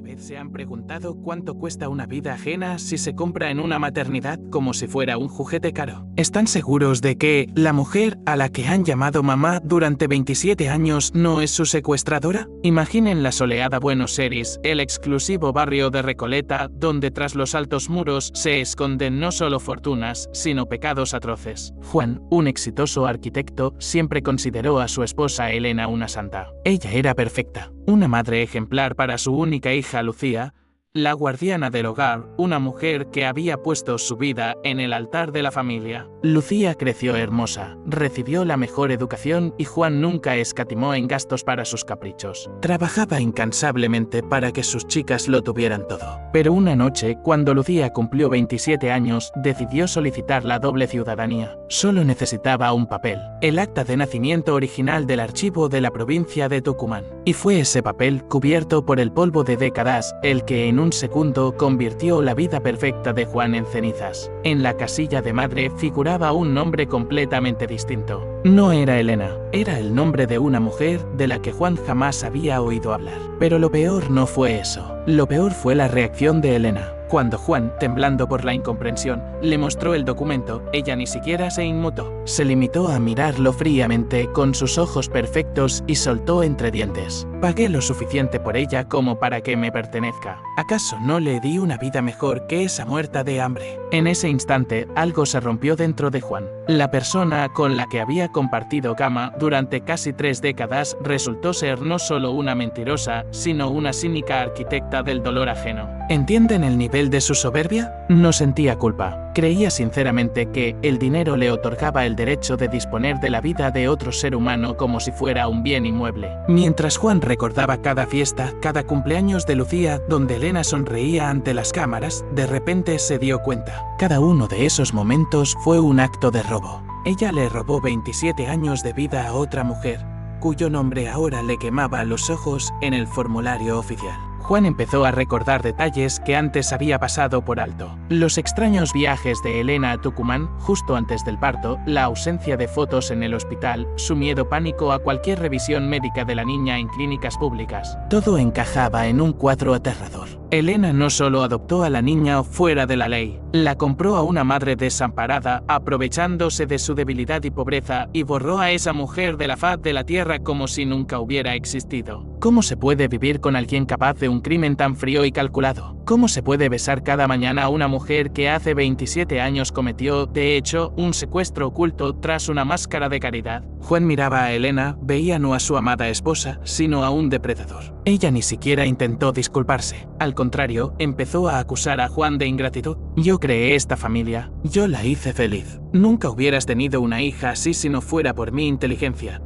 vez se han preguntado cuánto cuesta una vida ajena si se compra en una maternidad como si fuera un juguete caro? ¿Están seguros de que la mujer a la que han llamado mamá durante 27 años no es su secuestradora? Imaginen la soleada Buenos Aires, el exclusivo barrio de Recoleta, donde tras los altos muros se esconden no solo fortunas, sino pecados atroces. Juan, un exitoso arquitecto, siempre consideró a su esposa Elena una santa. Ella era perfecta, una madre ejemplar para su única hija Lucía, la guardiana del hogar, una mujer que había puesto su vida en el altar de la familia. Lucía creció hermosa, recibió la mejor educación y Juan nunca escatimó en gastos para sus caprichos. Trabajaba incansablemente para que sus chicas lo tuvieran todo. Pero una noche, cuando Lucía cumplió 27 años, decidió solicitar la doble ciudadanía. Solo necesitaba un papel, el acta de nacimiento original del archivo de la provincia de Tucumán. Y fue ese papel, cubierto por el polvo de décadas, el que en un segundo convirtió la vida perfecta de Juan en cenizas. En la casilla de madre figuraba un nombre completamente distinto. No era Elena, era el nombre de una mujer de la que Juan jamás había oído hablar. Pero lo peor no fue eso. Lo peor fue la reacción de Elena. Cuando Juan, temblando por la incomprensión, le mostró el documento, ella ni siquiera se inmutó. Se limitó a mirarlo fríamente con sus ojos perfectos y soltó entre dientes: pagué lo suficiente por ella como para que me pertenezca. ¿Acaso no le di una vida mejor que esa muerta de hambre? En ese instante, algo se rompió dentro de Juan. La persona con la que había compartido cama durante casi 3 décadas resultó ser no solo una mentirosa, sino una cínica arquitecta del dolor ajeno. ¿Entienden el nivel de su soberbia? No sentía culpa. Creía sinceramente que el dinero le otorgaba el derecho de disponer de la vida de otro ser humano como si fuera un bien inmueble. Mientras Juan recordaba cada fiesta, cada cumpleaños de Lucía, donde Elena sonreía ante las cámaras, de repente se dio cuenta. Cada uno de esos momentos fue un acto de robo. Ella le robó 27 años de vida a otra mujer, cuyo nombre ahora le quemaba los ojos en el formulario oficial. Juan empezó a recordar detalles que antes había pasado por alto. Los extraños viajes de Elena a Tucumán justo antes del parto, la ausencia de fotos en el hospital, su miedo pánico a cualquier revisión médica de la niña en clínicas públicas. Todo encajaba en un cuadro aterrador. Elena no solo adoptó a la niña fuera de la ley, la compró a una madre desamparada, aprovechándose de su debilidad y pobreza, y borró a esa mujer de la faz de la tierra como si nunca hubiera existido. ¿Cómo se puede vivir con alguien capaz de un crimen tan frío y calculado? ¿Cómo se puede besar cada mañana a una mujer que hace 27 años cometió, de hecho, un secuestro oculto tras una máscara de caridad? Juan miraba a Elena, veía no a su amada esposa, sino a un depredador. Ella ni siquiera intentó disculparse. Al contrario, empezó a acusar a Juan de ingratitud. Yo creé esta familia, yo la hice feliz. Nunca hubieras tenido una hija así si no fuera por mi inteligencia,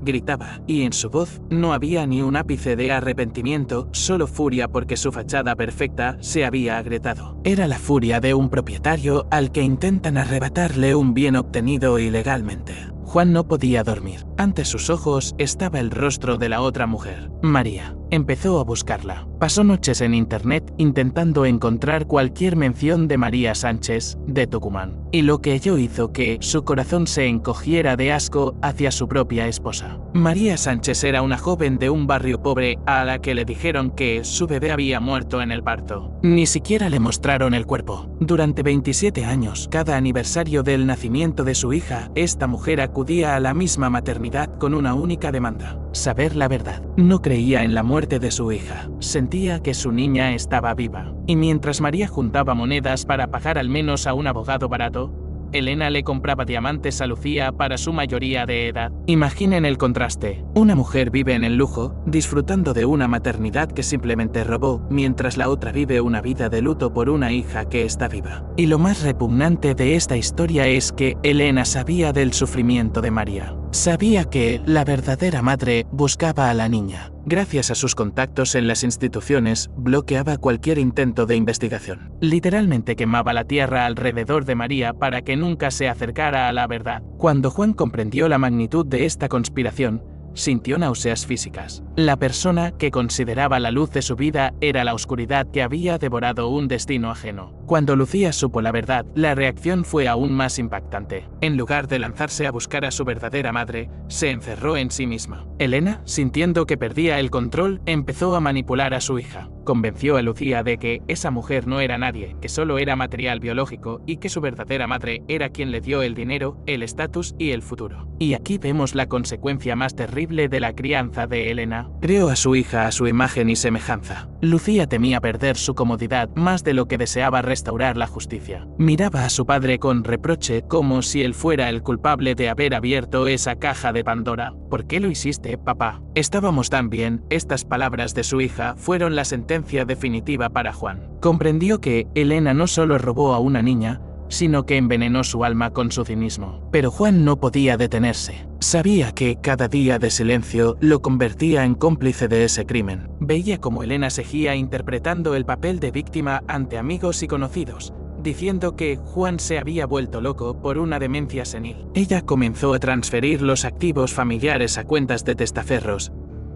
gritaba, y en su voz no había ni un ápice de arrepentimiento, solo furia porque su fachada perfecta se había agrietado. Era la furia de un propietario al que intentan arrebatarle un bien obtenido ilegalmente. Juan no podía dormir. Ante sus ojos estaba el rostro de la otra mujer, María. Empezó a buscarla. Pasó noches en internet intentando encontrar cualquier mención de María Sánchez, de Tucumán. Y lo que ello hizo que su corazón se encogiera de asco hacia su propia esposa. María Sánchez era una joven de un barrio pobre a la que le dijeron que su bebé había muerto en el parto. Ni siquiera le mostraron el cuerpo. Durante 27 años, cada aniversario del nacimiento de su hija, esta mujer acudía a la misma maternidad con una única demanda: saber la verdad. No creía en la muerte de su hija. Sentía que su niña estaba viva. Y mientras María juntaba monedas para pagar al menos a un abogado barato, Elena le compraba diamantes a Lucía para su mayoría de edad. Imaginen el contraste. Una mujer vive en el lujo, disfrutando de una maternidad que simplemente robó, mientras la otra vive una vida de luto por una hija que está viva. Y lo más repugnante de esta historia es que Elena sabía del sufrimiento de María. Sabía que la verdadera madre buscaba a la niña. Gracias a sus contactos en las instituciones, bloqueaba cualquier intento de investigación. Literalmente quemaba la tierra alrededor de María para que nunca se acercara a la verdad. Cuando Juan comprendió la magnitud de esta conspiración, sintió náuseas físicas. La persona que consideraba la luz de su vida era la oscuridad que había devorado un destino ajeno. Cuando Lucía supo la verdad, la reacción fue aún más impactante. En lugar de lanzarse a buscar a su verdadera madre, se encerró en sí misma. Elena, sintiendo que perdía el control, empezó a manipular a su hija. Convenció a Lucía de que esa mujer no era nadie, que solo era material biológico y que su verdadera madre era quien le dio el dinero, el estatus y el futuro. Y aquí vemos la consecuencia más terrible de la crianza de Elena. Creó a su hija a su imagen y semejanza. Lucía temía perder su comodidad más de lo que deseaba restaurar la justicia. Miraba a su padre con reproche como si él fuera el culpable de haber abierto esa caja de Pandora. ¿Por qué lo hiciste, papá? Estábamos tan bien. Estas palabras de su hija fueron la sentencia definitiva para Juan. Comprendió que Elena no solo robó a una niña, sino que envenenó su alma con su cinismo. Pero Juan no podía detenerse. Sabía que cada día de silencio lo convertía en cómplice de ese crimen. Veía cómo Elena seguía interpretando el papel de víctima ante amigos y conocidos, diciendo que Juan se había vuelto loco por una demencia senil. Ella comenzó a transferir los activos familiares a cuentas de testaferros,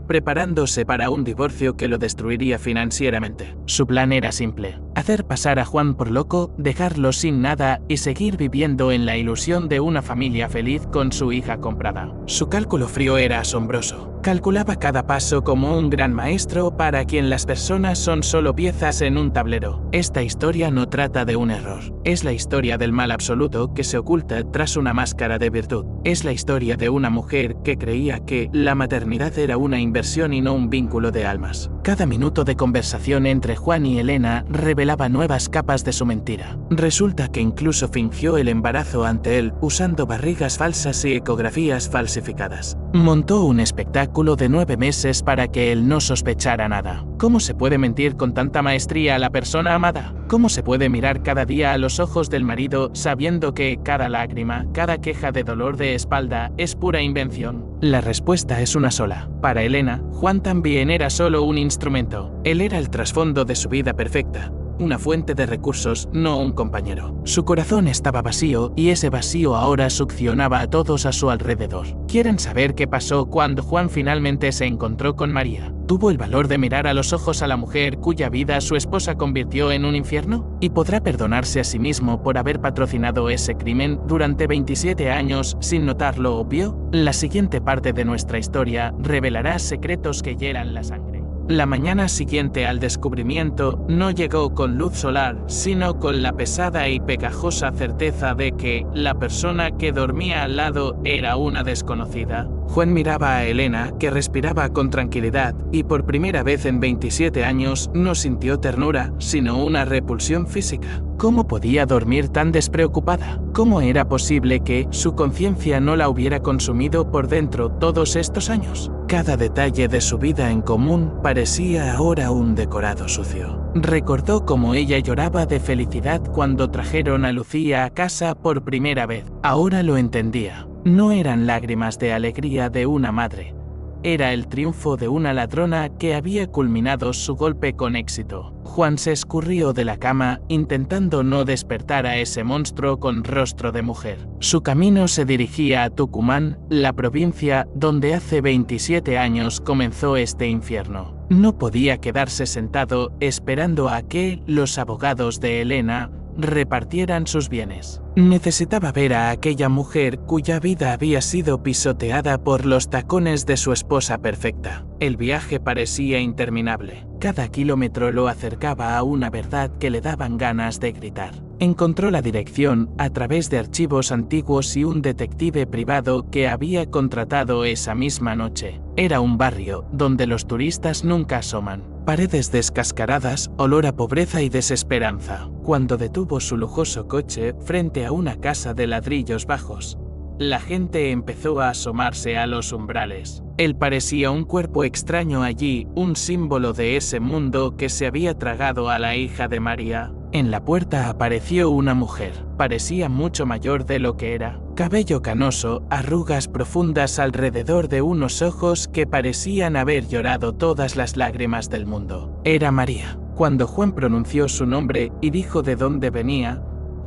preparándose para un divorcio que lo destruiría financieramente. Su plan era simple: hacer pasar a Juan por loco, dejarlo sin nada y seguir viviendo en la ilusión de una familia feliz con su hija comprada. Su cálculo frío era asombroso. Calculaba cada paso como un gran maestro para quien las personas son solo piezas en un tablero. Esta historia no trata de un error. Es la historia del mal absoluto que se oculta tras una máscara de virtud. Es la historia de una mujer que creía que la maternidad era una inversión y no un vínculo de almas. Cada minuto de conversación entre Juan y Elena revelaba nuevas capas de su mentira. Resulta que incluso fingió el embarazo ante él usando barrigas falsas y ecografías falsificadas. Montó un espectáculo de 9 meses para que él no sospechara nada. ¿Cómo se puede mentir con tanta maestría a la persona amada? ¿Cómo se puede mirar cada día a los ojos del marido sabiendo que cada lágrima, cada queja de dolor de espalda es pura invención? La respuesta es una sola. Para Elena, Juan también era solo un instrumento. Él era el trasfondo de su vida perfecta. Una fuente de recursos, no un compañero. Su corazón estaba vacío y ese vacío ahora succionaba a todos a su alrededor. ¿Quieren saber qué pasó cuando Juan finalmente se encontró con María? ¿Tuvo el valor de mirar a los ojos a la mujer cuya vida su esposa convirtió en un infierno? ¿Y podrá perdonarse a sí mismo por haber patrocinado ese crimen durante 27 años sin notar lo obvio? La siguiente parte de nuestra historia revelará secretos que hieran la sangre. La mañana siguiente al descubrimiento no llegó con luz solar, sino con la pesada y pegajosa certeza de que la persona que dormía al lado era una desconocida. Juan miraba a Elena, que respiraba con tranquilidad, y por primera vez en 27 años no sintió ternura, sino una repulsión física. ¿Cómo podía dormir tan despreocupada? ¿Cómo era posible que su conciencia no la hubiera consumido por dentro todos estos años? Cada detalle de su vida en común parecía ahora un decorado sucio. Recordó cómo ella lloraba de felicidad cuando trajeron a Lucía a casa por primera vez. Ahora lo entendía. No eran lágrimas de alegría de una madre. Era el triunfo de una ladrona que había culminado su golpe con éxito. Juan se escurrió de la cama, intentando no despertar a ese monstruo con rostro de mujer. Su camino se dirigía a Tucumán, la provincia donde hace 27 años comenzó este infierno. No podía quedarse sentado esperando a que los abogados de Elena repartieran sus bienes. Necesitaba ver a aquella mujer cuya vida había sido pisoteada por los tacones de su esposa perfecta. El viaje parecía interminable. Cada kilómetro lo acercaba a una verdad que le daban ganas de gritar. Encontró la dirección a través de archivos antiguos y un detective privado que había contratado esa misma noche. Era un barrio donde los turistas nunca asoman. Paredes descascaradas, olor a pobreza y desesperanza. Cuando detuvo su lujoso coche frente a una casa de ladrillos bajos, la gente empezó a asomarse a los umbrales. Él parecía un cuerpo extraño allí, un símbolo de ese mundo que se había tragado a la hija de María. En la puerta apareció una mujer. Parecía mucho mayor de lo que era. Cabello canoso, arrugas profundas alrededor de unos ojos que parecían haber llorado todas las lágrimas del mundo. Era María. Cuando Juan pronunció su nombre y dijo de dónde venía,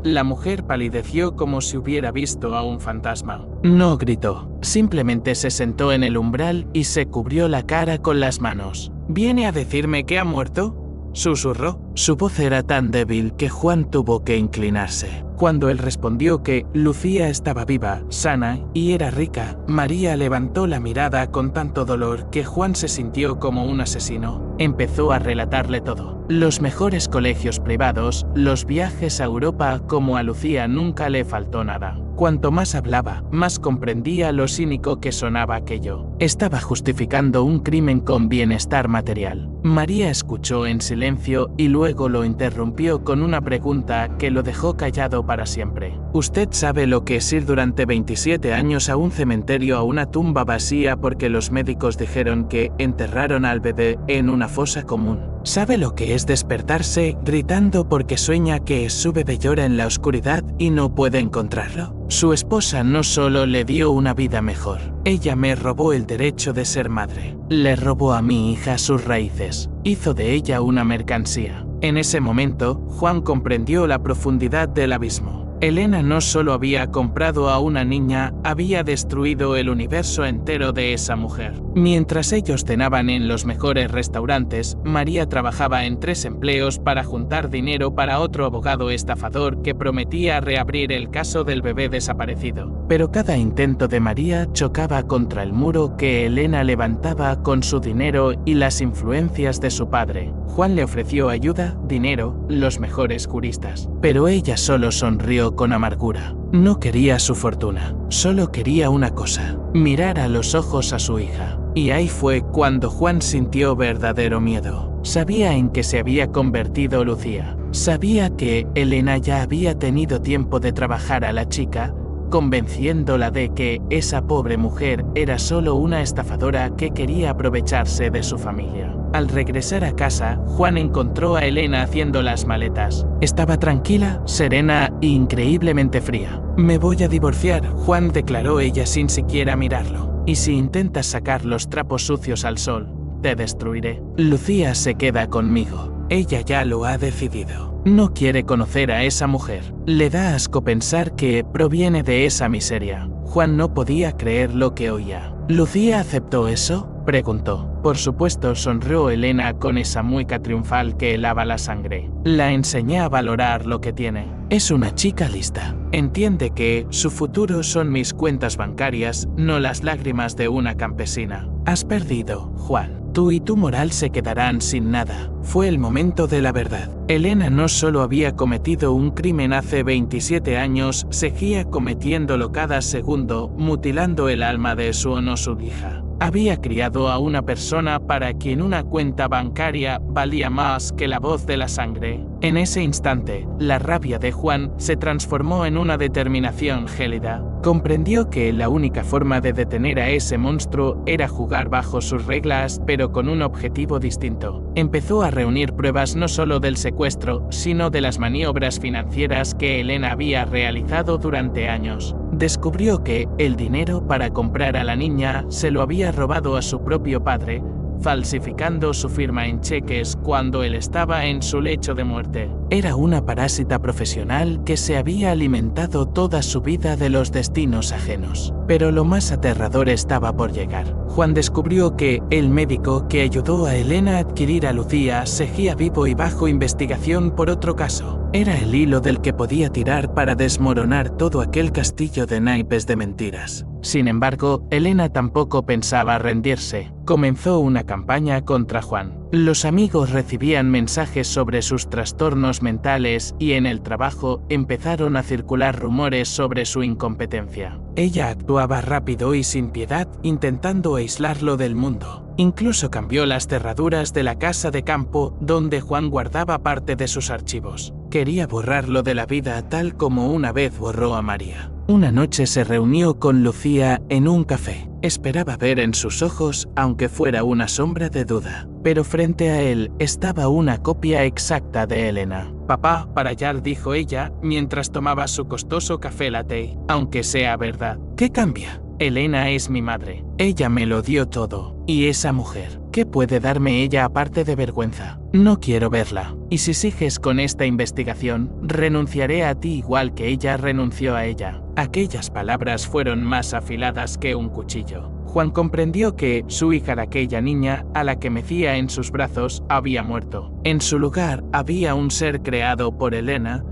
la mujer palideció como si hubiera visto a un fantasma. No gritó, simplemente se sentó en el umbral y se cubrió la cara con las manos. ¿Viene a decirme que ha muerto? susurró. Su voz era tan débil que Juan tuvo que inclinarse. Cuando él respondió que Lucía estaba viva, sana y era rica, María levantó la mirada con tanto dolor que Juan se sintió como un asesino. Empezó a relatarle todo. Los mejores colegios privados, los viajes a Europa, como a Lucía nunca le faltó nada. Cuanto más hablaba, más comprendía lo cínico que sonaba aquello. Estaba justificando un crimen con bienestar material. María escuchó en silencio y luego lo interrumpió con una pregunta que lo dejó callado para siempre. ¿Usted sabe lo que es ir durante 27 años a un cementerio, a una tumba vacía porque los médicos dijeron que enterraron al bebé en una fosa común? ¿Sabe lo que es despertarse gritando porque sueña que su bebé llora en la oscuridad y no puede encontrarlo? Su esposa no solo le dio una vida mejor, ella me robó el derecho de ser madre. Le robó a mi hija sus raíces, hizo de ella una mercancía. En ese momento, Juan comprendió la profundidad del abismo. Elena no solo había comprado a una niña, había destruido el universo entero de esa mujer. Mientras ellos cenaban en los mejores restaurantes, María trabajaba en 3 empleos para juntar dinero para otro abogado estafador que prometía reabrir el caso del bebé desaparecido. Pero cada intento de María chocaba contra el muro que Elena levantaba con su dinero y las influencias de su padre. Juan le ofreció ayuda, dinero, los mejores juristas. Pero ella solo sonrió con amargura. No quería su fortuna, solo quería una cosa: mirar a los ojos a su hija. Y ahí fue cuando Juan sintió verdadero miedo. Sabía en qué se había convertido Lucía. Sabía que Elena ya había tenido tiempo de trabajar a la chica, convenciéndola de que esa pobre mujer era solo una estafadora que quería aprovecharse de su familia. Al regresar a casa, Juan encontró a Elena haciendo las maletas. Estaba tranquila, serena e increíblemente fría. «Me voy a divorciar», Juan declaró ella sin siquiera mirarlo. «Y si intentas sacar los trapos sucios al sol, te destruiré. Lucía se queda conmigo. Ella ya lo ha decidido. No quiere conocer a esa mujer. Le da asco pensar que proviene de esa miseria». Juan no podía creer lo que oía. «¿Lucía aceptó eso?», preguntó. «Por supuesto», sonrió Elena con esa mueca triunfal que helaba la sangre. «La enseñé a valorar lo que tiene. Es una chica lista. Entiende que su futuro son mis cuentas bancarias, no las lágrimas de una campesina. Has perdido, Juan. Tú y tu moral se quedarán sin nada». Fue el momento de la verdad. Elena no solo había cometido un crimen hace 27 años, seguía cometiéndolo cada segundo, mutilando el alma de su o no su hija. Había criado a una persona para quien una cuenta bancaria valía más que la voz de la sangre. En ese instante, la rabia de Juan se transformó en una determinación gélida. Comprendió que la única forma de detener a ese monstruo era jugar bajo sus reglas, pero con un objetivo distinto. Empezó a reunir pruebas no solo del secuestro, sino de las maniobras financieras que Elena había realizado durante años. Descubrió que el dinero para comprar a la niña se lo había robado a su propio padre, falsificando su firma en cheques cuando él estaba en su lecho de muerte. Era una parásita profesional que se había alimentado toda su vida de los destinos ajenos. Pero lo más aterrador estaba por llegar. Juan descubrió que el médico que ayudó a Elena a adquirir a Lucía seguía vivo y bajo investigación por otro caso. Era el hilo del que podía tirar para desmoronar todo aquel castillo de naipes de mentiras. Sin embargo, Elena tampoco pensaba rendirse. Comenzó una campaña contra Juan. Los amigos recibían mensajes sobre sus trastornos mentales y en el trabajo empezaron a circular rumores sobre su incompetencia. Ella actuaba rápido y sin piedad, intentando aislarlo del mundo. Incluso cambió las cerraduras de la casa de campo donde Juan guardaba parte de sus archivos. Quería borrarlo de la vida tal como una vez borró a María. Una noche se reunió con Lucía en un café. Esperaba ver en sus ojos, aunque fuera una sombra de duda. Pero frente a él estaba una copia exacta de Elena. «Papá, para allá», dijo ella, mientras tomaba su costoso café latte. «Aunque sea verdad, ¿qué cambia? Elena es mi madre. Ella me lo dio todo. Y esa mujer, ¿qué puede darme ella aparte de vergüenza? No quiero verla. Y si sigues con esta investigación, renunciaré a ti igual que ella renunció a ella». Aquellas palabras fueron más afiladas que un cuchillo. Juan comprendió que su hija, aquella niña a la que mecía en sus brazos, había muerto. En su lugar había un ser creado por Elena,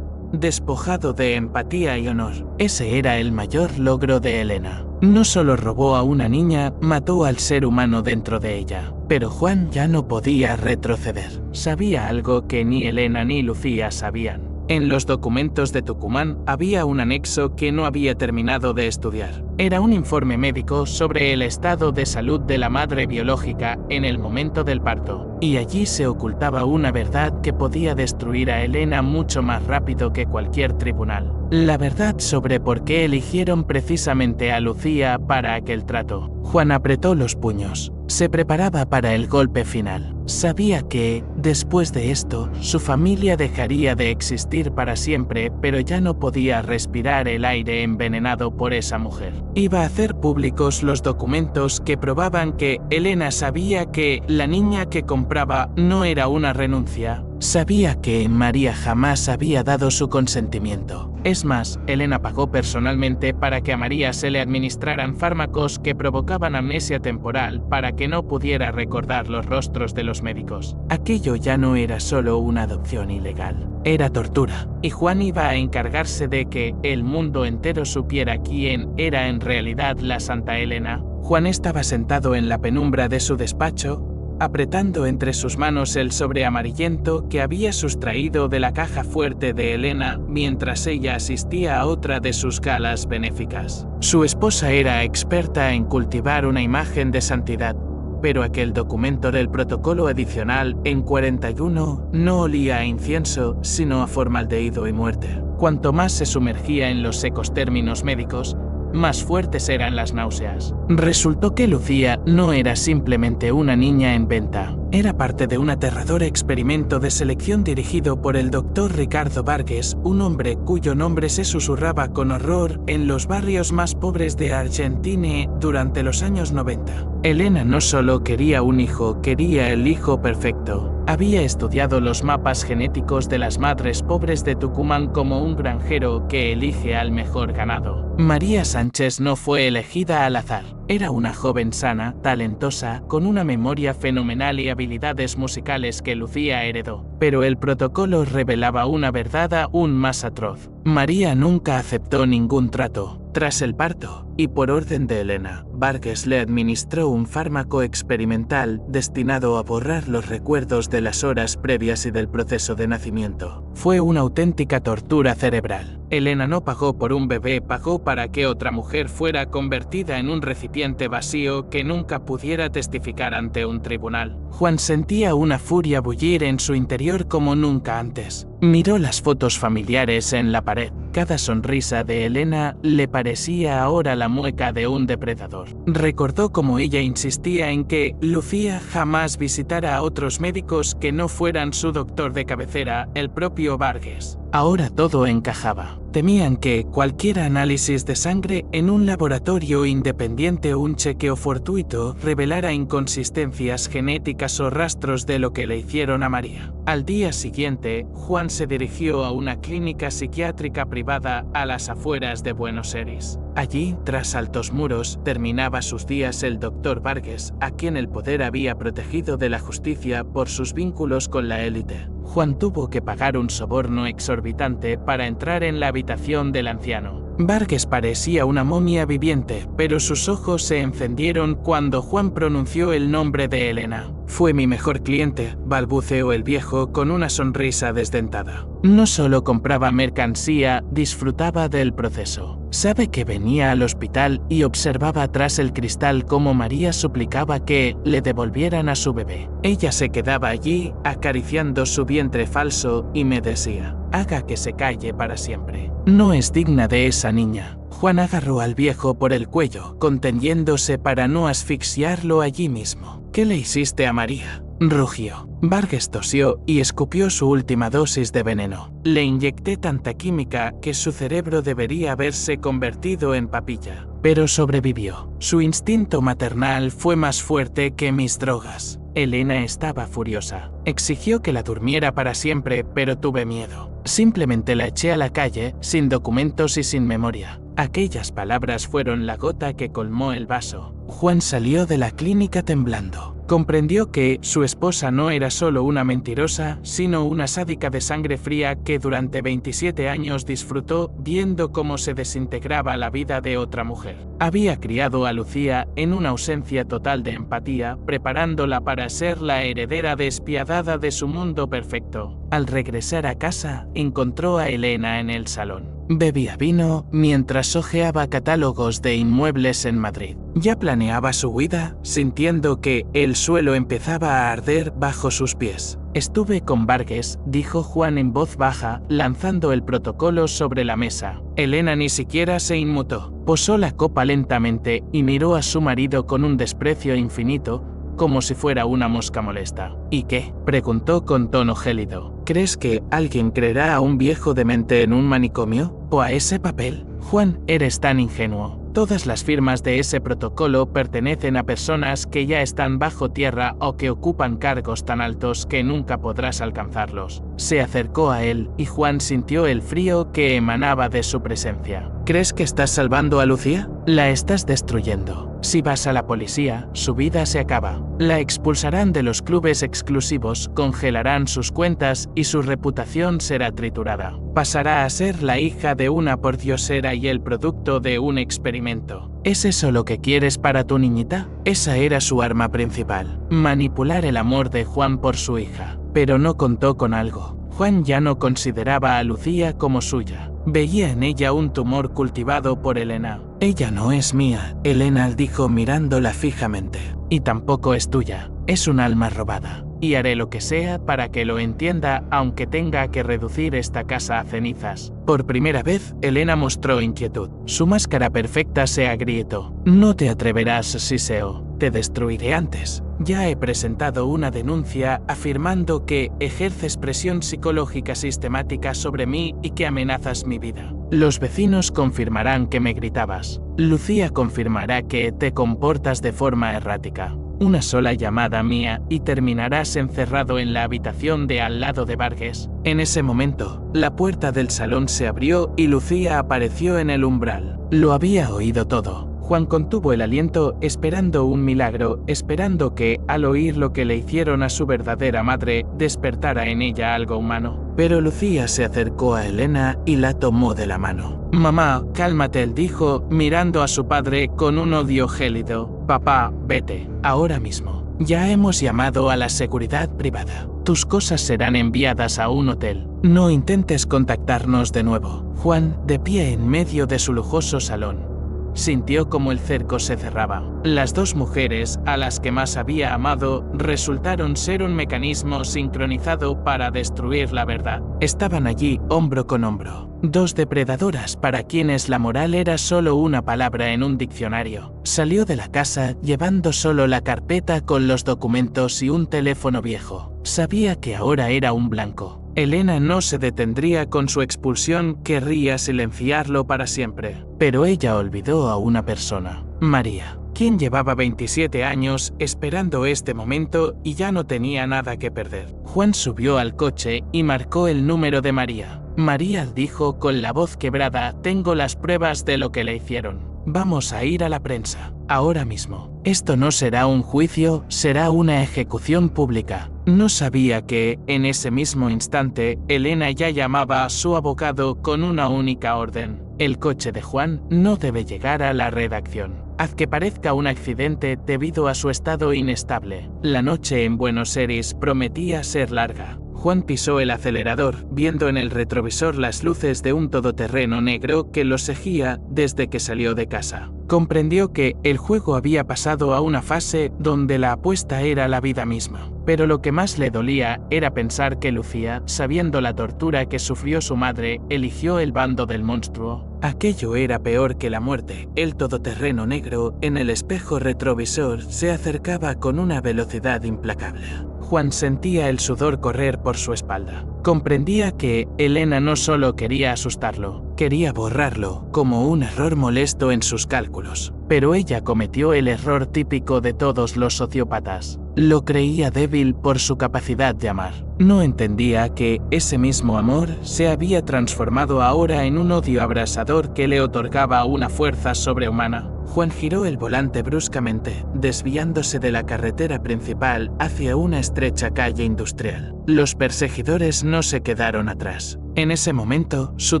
despojado de empatía y honor. Ese era el mayor logro de Elena. No solo robó a una niña, mató al ser humano dentro de ella. Pero Juan ya no podía retroceder. Sabía algo que ni Elena ni Lucía sabían. En los documentos de Tucumán había un anexo que no había terminado de estudiar. Era un informe médico sobre el estado de salud de la madre biológica en el momento del parto. Y allí se ocultaba una verdad que podía destruir a Elena mucho más rápido que cualquier tribunal. La verdad sobre por qué eligieron precisamente a Lucía para aquel trato. Juan apretó los puños. Se preparaba para el golpe final. Sabía que, después de esto, su familia dejaría de existir para siempre, pero ya no podía respirar el aire envenenado por esa mujer. Iba a hacer públicos los documentos que probaban que Elena sabía que la niña que compraba no era una renuncia. Sabía que María jamás había dado su consentimiento. Es más, Elena pagó personalmente para que a María se le administraran fármacos que provocaban amnesia temporal para que no pudiera recordar los rostros de los médicos. Aquello ya no era solo una adopción ilegal, era tortura. Y Juan iba a encargarse de que el mundo entero supiera quién era en realidad la Santa Elena. Juan estaba sentado en la penumbra de su despacho, apretando entre sus manos el sobre amarillento que había sustraído de la caja fuerte de Elena mientras ella asistía a otra de sus galas benéficas. Su esposa era experta en cultivar una imagen de santidad, pero aquel documento del protocolo adicional en 41 no olía a incienso, sino a formaldehído y muerte. Cuanto más se sumergía en los secos términos médicos, más fuertes eran las náuseas. Resultó que Lucía no era simplemente una niña en venta. Era parte de un aterrador experimento de selección dirigido por el doctor Ricardo Vargas, un hombre cuyo nombre se susurraba con horror en los barrios más pobres de Argentina durante los años 90. Elena no solo quería un hijo, quería el hijo perfecto. Había estudiado los mapas genéticos de las madres pobres de Tucumán como un granjero que elige al mejor ganado. María Sánchez no fue elegida al azar. Era una joven sana, talentosa, con una memoria fenomenal y habilidades musicales que Lucía heredó. Pero el protocolo revelaba una verdad aún más atroz. María nunca aceptó ningún trato. Tras el parto, y por orden de Elena, Vargas le administró un fármaco experimental destinado a borrar los recuerdos de las horas previas y del proceso de nacimiento. Fue una auténtica tortura cerebral. Elena no pagó por un bebé, pagó para que otra mujer fuera convertida en un recipiente vacío que nunca pudiera testificar ante un tribunal. Juan sentía una furia bullir en su interior como nunca antes. Miró las fotos familiares en la pared. Cada sonrisa de Elena le parecía ahora la mueca de un depredador. Recordó cómo ella insistía en que Lucía jamás visitara a otros médicos que no fueran su doctor de cabecera, el propio Vargas. Ahora todo encajaba. Temían que cualquier análisis de sangre en un laboratorio independiente o un chequeo fortuito revelara inconsistencias genéticas o rastros de lo que le hicieron a María. Al día siguiente, Juan se dirigió a una clínica psiquiátrica privada a las afueras de Buenos Aires. Allí, tras altos muros, terminaba sus días el doctor Vargas, a quien el poder había protegido de la justicia por sus vínculos con la élite. Juan tuvo que pagar un soborno exorbitante para entrar en la habitación del anciano. Vargas parecía una momia viviente, pero sus ojos se encendieron cuando Juan pronunció el nombre de Elena. Fue mi mejor cliente, balbuceó el viejo con una sonrisa desdentada. No solo compraba mercancía, disfrutaba del proceso. Sabe que venía al hospital y observaba tras el cristal cómo María suplicaba que le devolvieran a su bebé. Ella se quedaba allí, acariciando su vientre falso, y me decía: haga que se calle para siempre. No es digna de esa niña. Juan agarró al viejo por el cuello, conteniéndose para no asfixiarlo allí mismo. ¿Qué le hiciste a María?, rugió. Vargas tosió y escupió su última dosis de veneno. Le inyecté tanta química que su cerebro debería haberse convertido en papilla. Pero sobrevivió. Su instinto maternal fue más fuerte que mis drogas. Elena estaba furiosa. Exigió que la durmiera para siempre, pero tuve miedo. Simplemente la eché a la calle, sin documentos y sin memoria. Aquellas palabras fueron la gota que colmó el vaso. Juan salió de la clínica temblando. Comprendió que su esposa no era solo una mentirosa, sino una sádica de sangre fría que durante 27 años disfrutó viendo cómo se desintegraba la vida de otra mujer. Había criado a Lucía en una ausencia total de empatía, preparándola para ser la heredera despiadada de su mundo perfecto. Al regresar a casa, encontró a Elena en el salón. Bebía vino mientras hojeaba catálogos de inmuebles en Madrid. Ya planeaba su huida, sintiendo que el suelo empezaba a arder bajo sus pies. Estuve con Vargas, dijo Juan en voz baja, lanzando el protocolo sobre la mesa. Elena ni siquiera se inmutó. Posó la copa lentamente y miró a su marido con un desprecio infinito, como si fuera una mosca molesta. ¿Y qué?, preguntó con tono gélido. ¿Crees que alguien creerá a un viejo demente en un manicomio? ¿O a ese papel? Juan, eres tan ingenuo. Todas las firmas de ese protocolo pertenecen a personas que ya están bajo tierra o que ocupan cargos tan altos que nunca podrás alcanzarlos. Se acercó a él y Juan sintió el frío que emanaba de su presencia. ¿Crees que estás salvando a Lucía? La estás destruyendo. Si vas a la policía, su vida se acaba. La expulsarán de los clubes exclusivos, congelarán sus cuentas y su reputación será triturada. Pasará a ser la hija de una pordiosera y el producto de un experimento. ¿Es eso lo que quieres para tu niñita? Esa era su arma principal, manipular el amor de Juan por su hija. Pero no contó con algo. Juan ya no consideraba a Lucía como suya. Veía en ella un tumor cultivado por Elena. Ella no es mía, Elena dijo mirándola fijamente. Y tampoco es tuya. Es un alma robada. Y haré lo que sea para que lo entienda, aunque tenga que reducir esta casa a cenizas. Por primera vez, Elena mostró inquietud. Su máscara perfecta se agrietó. No te atreverás, Siseo. Te destruiré antes. Ya he presentado una denuncia afirmando que ejerces presión psicológica sistemática sobre mí y que amenazas mi vida. Los vecinos confirmarán que me gritabas. Lucía confirmará que te comportas de forma errática. Una sola llamada mía y terminarás encerrado en la habitación de al lado de Vargas. En ese momento, la puerta del salón se abrió y Lucía apareció en el umbral. Lo había oído todo. Juan contuvo el aliento esperando un milagro, esperando que, al oír lo que le hicieron a su verdadera madre, despertara en ella algo humano. Pero Lucía se acercó a Elena y la tomó de la mano. «Mamá, cálmate», dijo, mirando a su padre con un odio gélido. «Papá, vete, ahora mismo. Ya hemos llamado a la seguridad privada. Tus cosas serán enviadas a un hotel. No intentes contactarnos de nuevo». Juan, de pie en medio de su lujoso salón, sintió como el cerco se cerraba. Las dos mujeres, a las que más había amado, resultaron ser un mecanismo sincronizado para destruir la verdad. Estaban allí, hombro con hombro. Dos depredadoras para quienes la moral era solo una palabra en un diccionario. Salió de la casa llevando solo la carpeta con los documentos y un teléfono viejo. Sabía que ahora era un blanco. Elena no se detendría con su expulsión, querría silenciarlo para siempre. Pero ella olvidó a una persona, María, quien llevaba 27 años esperando este momento y ya no tenía nada que perder. Juan subió al coche y marcó el número de María. María dijo con la voz quebrada: «Tengo las pruebas de lo que le hicieron. Vamos a ir a la prensa, ahora mismo. Esto no será un juicio, será una ejecución pública». No sabía que, en ese mismo instante, Elena ya llamaba a su abogado con una única orden. El coche de Juan no debe llegar a la redacción. Haz que parezca un accidente debido a su estado inestable. La noche en Buenos Aires prometía ser larga. Juan pisó el acelerador, viendo en el retrovisor las luces de un todoterreno negro que lo seguía desde que salió de casa. Comprendió que el juego había pasado a una fase donde la apuesta era la vida misma. Pero lo que más le dolía era pensar que Lucía, sabiendo la tortura que sufrió su madre, eligió el bando del monstruo. Aquello era peor que la muerte. El todoterreno negro, en el espejo retrovisor, se acercaba con una velocidad implacable. Juan sentía el sudor correr por su espalda. Comprendía que Elena no solo quería asustarlo, quería borrarlo, como un error molesto en sus cálculos. pero ella cometió el error típico de todos los sociópatas. Lo creía débil por su capacidad de amar. No entendía que ese mismo amor se había transformado ahora en un odio abrasador que le otorgaba una fuerza sobrehumana. Juan giró el volante bruscamente, desviándose de la carretera principal hacia una estrecha calle industrial. Los perseguidores no se quedaron atrás. En ese momento, su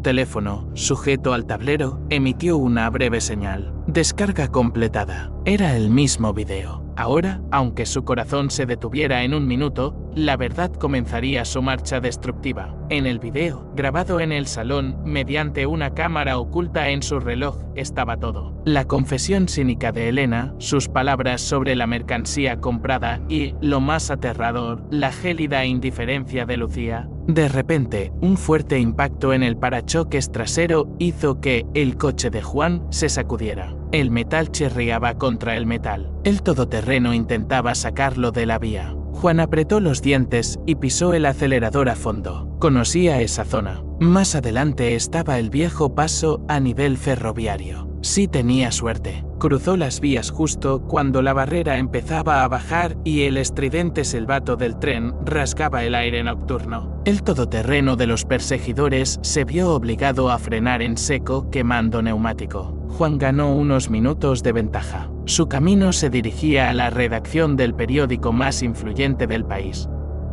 teléfono, sujeto al tablero, emitió una breve señal. Descarga completada. Era el mismo video. Ahora, aunque su corazón se detuviera en un minuto, la verdad comenzaría su marcha destructiva. En el video, grabado en el salón mediante una cámara oculta en su reloj, estaba todo. La confesión cínica de Elena, sus palabras sobre la mercancía comprada y, lo más aterrador, la gélida indiferencia de Lucía. De repente, un fuerte impacto en el parachoques trasero hizo que el coche de Juan se sacudiera. El metal chirriaba contra el metal. El todoterreno intentaba sacarlo de la vía. Juan apretó los dientes y pisó el acelerador a fondo. Conocía esa zona. Más adelante estaba el viejo paso a nivel ferroviario. Sí tenía suerte. Cruzó las vías justo cuando la barrera empezaba a bajar y el estridente silbato del tren rasgaba el aire nocturno. El todoterreno de los perseguidores se vio obligado a frenar en seco, quemando neumático. Juan ganó unos minutos de ventaja. Su camino se dirigía a la redacción del periódico más influyente del país.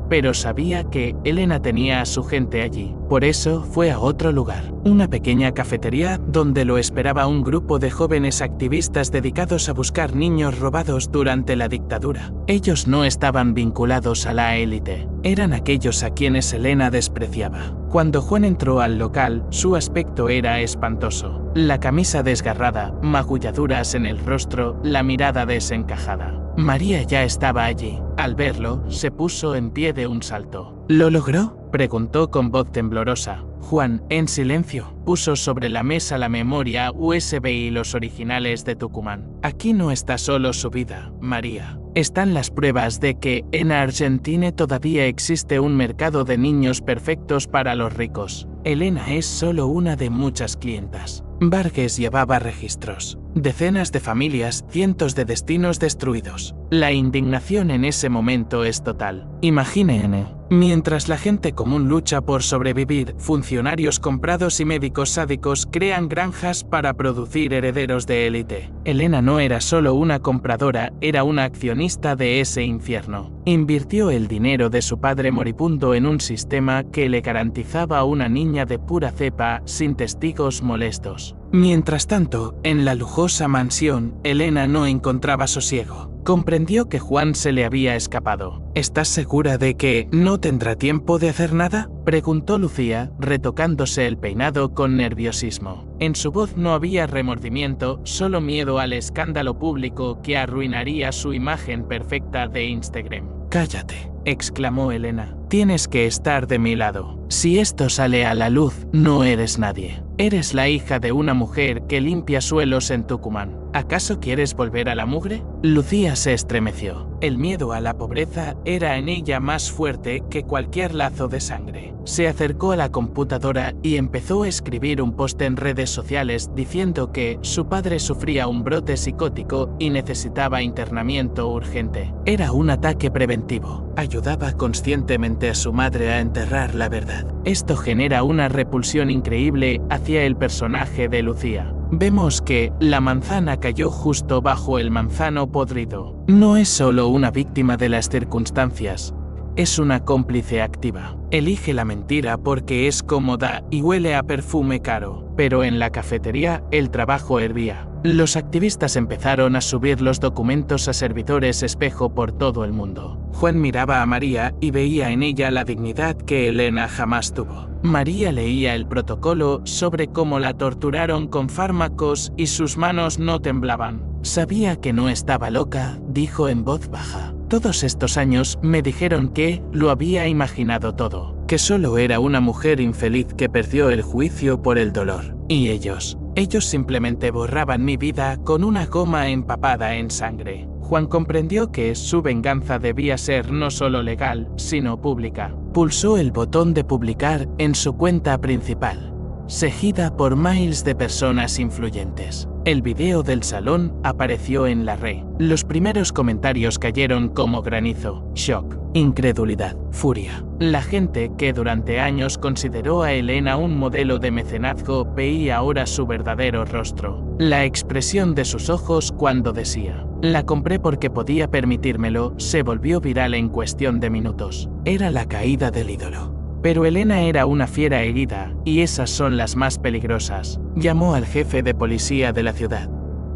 Pero sabía que Elena tenía a su gente allí. Por eso fue a otro lugar, una pequeña cafetería donde lo esperaba un grupo de jóvenes activistas dedicados a buscar niños robados durante la dictadura. Ellos no estaban vinculados a la élite, eran aquellos a quienes Elena despreciaba. Cuando Juan entró al local, su aspecto era espantoso. La camisa desgarrada, magulladuras en el rostro, la mirada desencajada. María ya estaba allí. Al verlo, se puso en pie de un salto. ¿Lo logró?, preguntó con voz temblorosa. Juan, en silencio, puso sobre la mesa la memoria USB y los originales de Tucumán. Aquí no está solo su vida, María. Están las pruebas de que en Argentina todavía existe un mercado de niños perfectos para los ricos. Elena es solo una de muchas clientas. Vargas llevaba registros. Decenas de familias, cientos de destinos destruidos. La indignación en ese momento es total. Imaginen, mientras la gente común lucha por sobrevivir, funcionarios comprados y médicos sádicos crean granjas para producir herederos de élite. Elena no era solo una compradora, era una accionista de ese infierno. Invirtió el dinero de su padre moribundo en un sistema que le garantizaba a una niña de pura cepa sin testigos molestos. Mientras tanto, en la lujosa mansión, Elena no encontraba sosiego. Comprendió que Juan se le había escapado. ¿Estás segura de que no tendrá tiempo de hacer nada?, preguntó Lucía, retocándose el peinado con nerviosismo. En su voz no había remordimiento, solo miedo al escándalo público que arruinaría su imagen perfecta de Instagram. «Cállate», exclamó Elena. «Tienes que estar de mi lado. Si esto sale a la luz, no eres nadie. Eres la hija de una mujer que limpia suelos en Tucumán. ¿Acaso quieres volver a la mugre?». Lucía se estremeció. El miedo a la pobreza era en ella más fuerte que cualquier lazo de sangre. Se acercó a la computadora y empezó a escribir un post en redes sociales diciendo que su padre sufría un brote psicótico y necesitaba internamiento urgente. Era un ataque preventivo. Ayudaba conscientemente a su madre a enterrar la verdad. Esto genera una repulsión increíble hacia el personaje de Lucía. Vemos que la manzana cayó justo bajo el manzano podrido. No es solo una víctima de las circunstancias, es una cómplice activa. Elige la mentira porque es cómoda y huele a perfume caro. Pero en la cafetería, el trabajo hervía. Los activistas empezaron a subir los documentos a servidores espejo por todo el mundo. Juan miraba a María y veía en ella la dignidad que Elena jamás tuvo. María leía el protocolo sobre cómo la torturaron con fármacos y sus manos no temblaban. Sabía que no estaba loca, dijo en voz baja. Todos estos años me dijeron que lo había imaginado todo, que solo era una mujer infeliz que perdió el juicio por el dolor. Y ellos simplemente borraban mi vida con una goma empapada en sangre. Juan comprendió que su venganza debía ser no solo legal, sino pública. Pulsó el botón de publicar en su cuenta principal. seguida por miles de personas influyentes. El video del salón apareció en la red. Los primeros comentarios cayeron como granizo: shock, incredulidad, furia. La gente que durante años consideró a Elena un modelo de mecenazgo veía ahora su verdadero rostro. La expresión de sus ojos cuando decía: la compré porque podía permitírmelo, se volvió viral en cuestión de minutos. Era la caída del ídolo. Pero Elena era una fiera herida, y esas son las más peligrosas. Llamó al jefe de policía de la ciudad,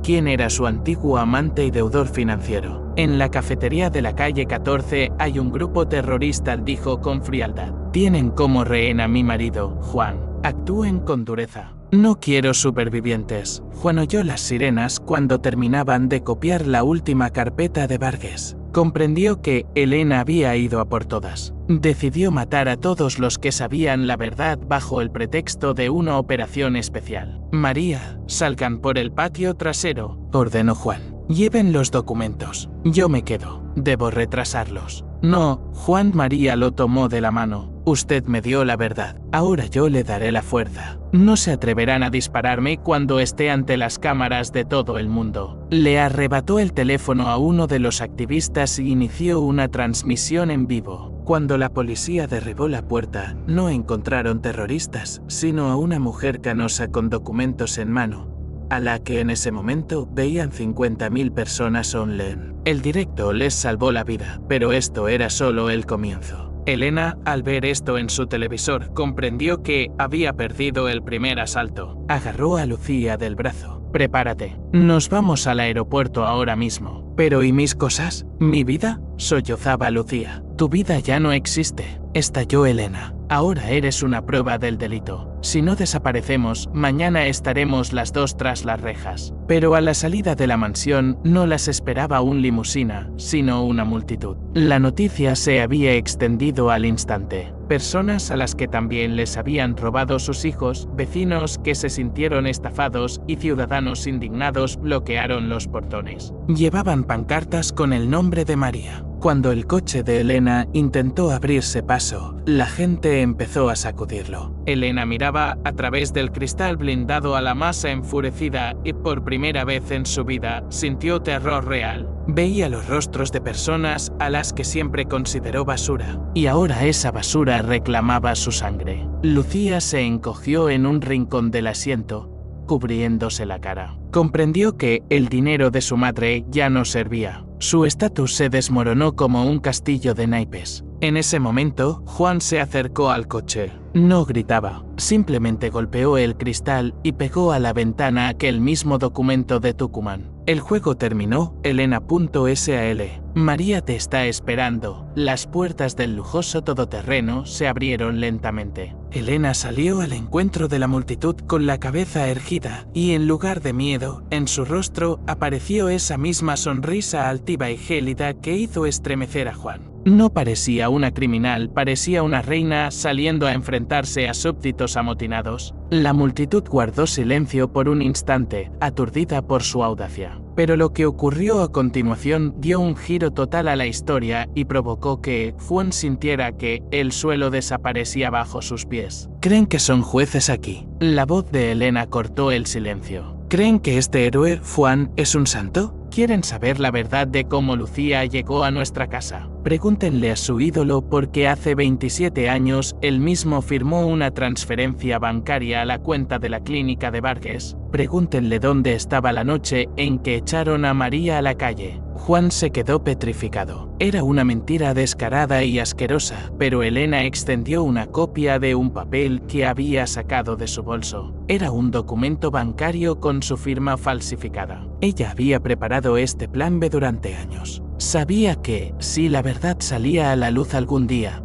quien era su antiguo amante y deudor financiero. En la cafetería de la calle 14 hay un grupo terrorista, dijo con frialdad. Tienen como rehén a mi marido, Juan. Actúen con dureza. No quiero supervivientes. Juan oyó las sirenas cuando terminaban de copiar la última carpeta de Vargas. Comprendió que Elena había ido a por todas. Decidió matar a todos los que sabían la verdad bajo el pretexto de una operación especial. María, salgan por el patio trasero, ordenó Juan. Lleven los documentos. Yo me quedo. Debo retrasarlos. No, Juan. María lo tomó de la mano. Usted me dio la verdad. Ahora yo le daré la fuerza. No se atreverán a dispararme cuando esté ante las cámaras de todo el mundo. Le arrebató el teléfono a uno de los activistas y inició una transmisión en vivo. Cuando la policía derribó la puerta, no encontraron terroristas, sino a una mujer canosa con documentos en mano, a la que en ese momento veían 50.000 personas online. El directo les salvó la vida, pero esto era solo el comienzo. Elena, al ver esto en su televisor, comprendió que había perdido el primer asalto. Agarró a Lucía del brazo. Prepárate. Nos vamos al aeropuerto ahora mismo. ¿Pero y mis cosas? ¿Mi vida? Sollozaba Lucía. Tu vida ya no existe. Estalló Elena. Ahora eres una prueba del delito. Si no desaparecemos, mañana estaremos las dos tras las rejas. Pero a la salida de la mansión no las esperaba un limusina, sino una multitud. La noticia se había extendido al instante. Personas a las que también les habían robado sus hijos, vecinos que se sintieron estafados y ciudadanos indignados bloquearon los portones. Llevaban pancartas con el nombre de María. Cuando el coche de Elena intentó abrirse paso, la gente empezó a sacudirlo. Elena miraba a través del cristal blindado a la masa enfurecida y por primera vez en su vida sintió terror real. Veía los rostros de personas a las que siempre consideró basura, y ahora esa basura reclamaba su sangre. Lucía se encogió en un rincón del asiento, cubriéndose la cara. Comprendió que el dinero de su madre ya no servía. Su estatus se desmoronó como un castillo de naipes. En ese momento, Juan se acercó al coche. No gritaba, simplemente golpeó el cristal y pegó a la ventana aquel mismo documento de Tucumán. El juego terminó, Elena.sal. María te está esperando. Las puertas del lujoso todoterreno se abrieron lentamente. Elena salió al encuentro de la multitud con la cabeza erguida, y en lugar de miedo, en su rostro apareció esa misma sonrisa altiva y gélida que hizo estremecer a Juan. No parecía una criminal, parecía una reina saliendo a enfrentarse a súbditos amotinados. La multitud guardó silencio por un instante, aturdida por su audacia. Pero lo que ocurrió a continuación dio un giro total a la historia y provocó que Juan sintiera que el suelo desaparecía bajo sus pies. ¿Creen que son jueces aquí? La voz de Elena cortó el silencio. ¿Creen que este héroe, Juan, es un santo? ¿Quieren saber la verdad de cómo Lucía llegó a nuestra casa? Pregúntenle a su ídolo porque hace 27 años él mismo firmó una transferencia bancaria a la cuenta de la clínica de Vargas. Pregúntenle dónde estaba la noche en que echaron a María a la calle. Juan se quedó petrificado. Era una mentira descarada y asquerosa, pero Elena extendió una copia de un papel que había sacado de su bolso. Era un documento bancario con su firma falsificada. Ella había preparado este plan B durante años. Sabía que, si la verdad salía a la luz algún día,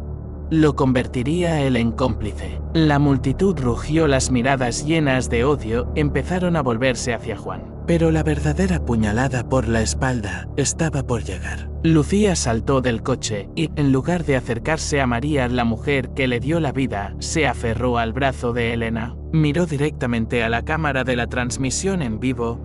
lo convertiría a él en cómplice. La multitud rugió, las miradas llenas de odio empezaron a volverse hacia Juan. Pero la verdadera puñalada por la espalda estaba por llegar. Lucía saltó del coche y, en lugar de acercarse a María, la mujer que le dio la vida, se aferró al brazo de Elena. Miró directamente a la cámara de la transmisión en vivo,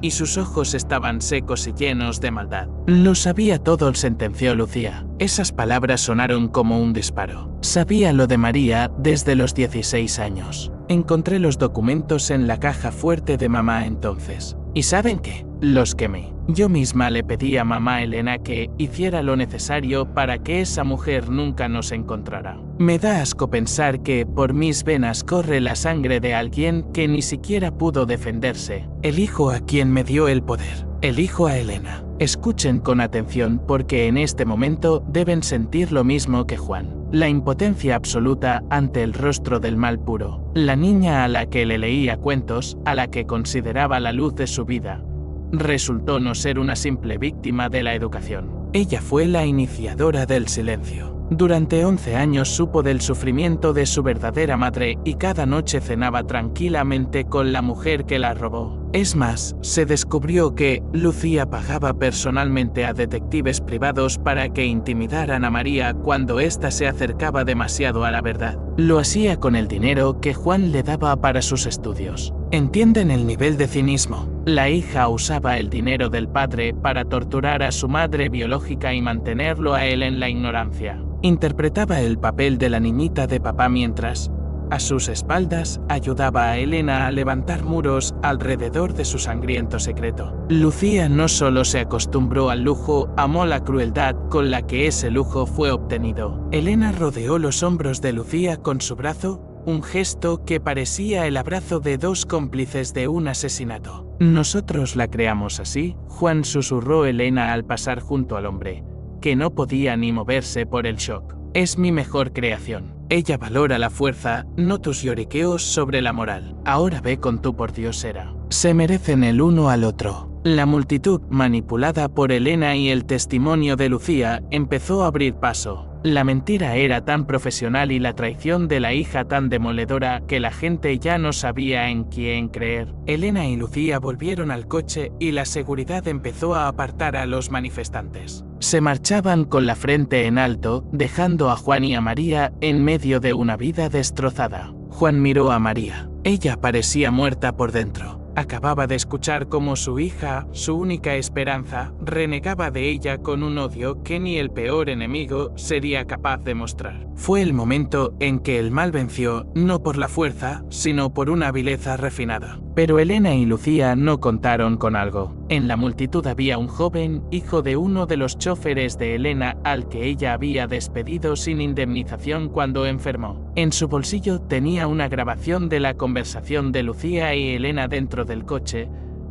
y sus ojos estaban secos y llenos de maldad. Lo sabía todo, sentenció Lucía. Esas palabras sonaron como un disparo. Sabía lo de María desde los 16 años. Encontré los documentos en la caja fuerte de mamá entonces. ¿Y saben qué? Los quemé. Yo misma le pedí a mamá Elena que hiciera lo necesario para que esa mujer nunca nos encontrara. Me da asco pensar que por mis venas corre la sangre de alguien que ni siquiera pudo defenderse. Elijo a quien me dio el poder. Elijo a Elena. Escuchen con atención porque en este momento deben sentir lo mismo que Juan. La impotencia absoluta ante el rostro del mal puro. La niña a la que le leía cuentos, a la que consideraba la luz de su vida, resultó no ser una simple víctima de la educación. Ella fue la iniciadora del silencio. Durante 11 años supo del sufrimiento de su verdadera madre y cada noche cenaba tranquilamente con la mujer que la robó. Es más, se descubrió que Lucía pagaba personalmente a detectives privados para que intimidaran a María cuando ésta se acercaba demasiado a la verdad. Lo hacía con el dinero que Juan le daba para sus estudios. ¿Entienden el nivel de cinismo? La hija usaba el dinero del padre para torturar a su madre biológica y mantenerlo a él en la ignorancia. Interpretaba el papel de la niñita de papá mientras, a sus espaldas, ayudaba a Elena a levantar muros alrededor de su sangriento secreto. Lucía no solo se acostumbró al lujo, amó la crueldad con la que ese lujo fue obtenido. Elena rodeó los hombros de Lucía con su brazo, un gesto que parecía el abrazo de dos cómplices de un asesinato. Nosotros la creamos así, Juan susurró Elena al pasar junto al hombre, que no podía ni moverse por el shock. Es mi mejor creación. Ella valora la fuerza, no tus lloriqueos sobre la moral. Ahora ve con tu pordiosera. Se merecen el uno al otro. La multitud, manipulada por Elena y el testimonio de Lucía, empezó a abrir paso. La mentira era tan profesional y la traición de la hija tan demoledora que la gente ya no sabía en quién creer. Elena y Lucía volvieron al coche y la seguridad empezó a apartar a los manifestantes. Se marchaban con la frente en alto, dejando a Juan y a María en medio de una vida destrozada. Juan miró a María. Ella parecía muerta por dentro. Acababa de escuchar cómo su hija, su única esperanza, renegaba de ella con un odio que ni el peor enemigo sería capaz de mostrar. Fue el momento en que el mal venció, no por la fuerza, sino por una vileza refinada. Pero Elena y Lucía no contaron con algo. En la multitud había un joven, hijo de uno de los choferes de Elena, al que ella había despedido sin indemnización cuando enfermó. En su bolsillo tenía una grabación de la conversación de Lucía y Elena dentro del coche,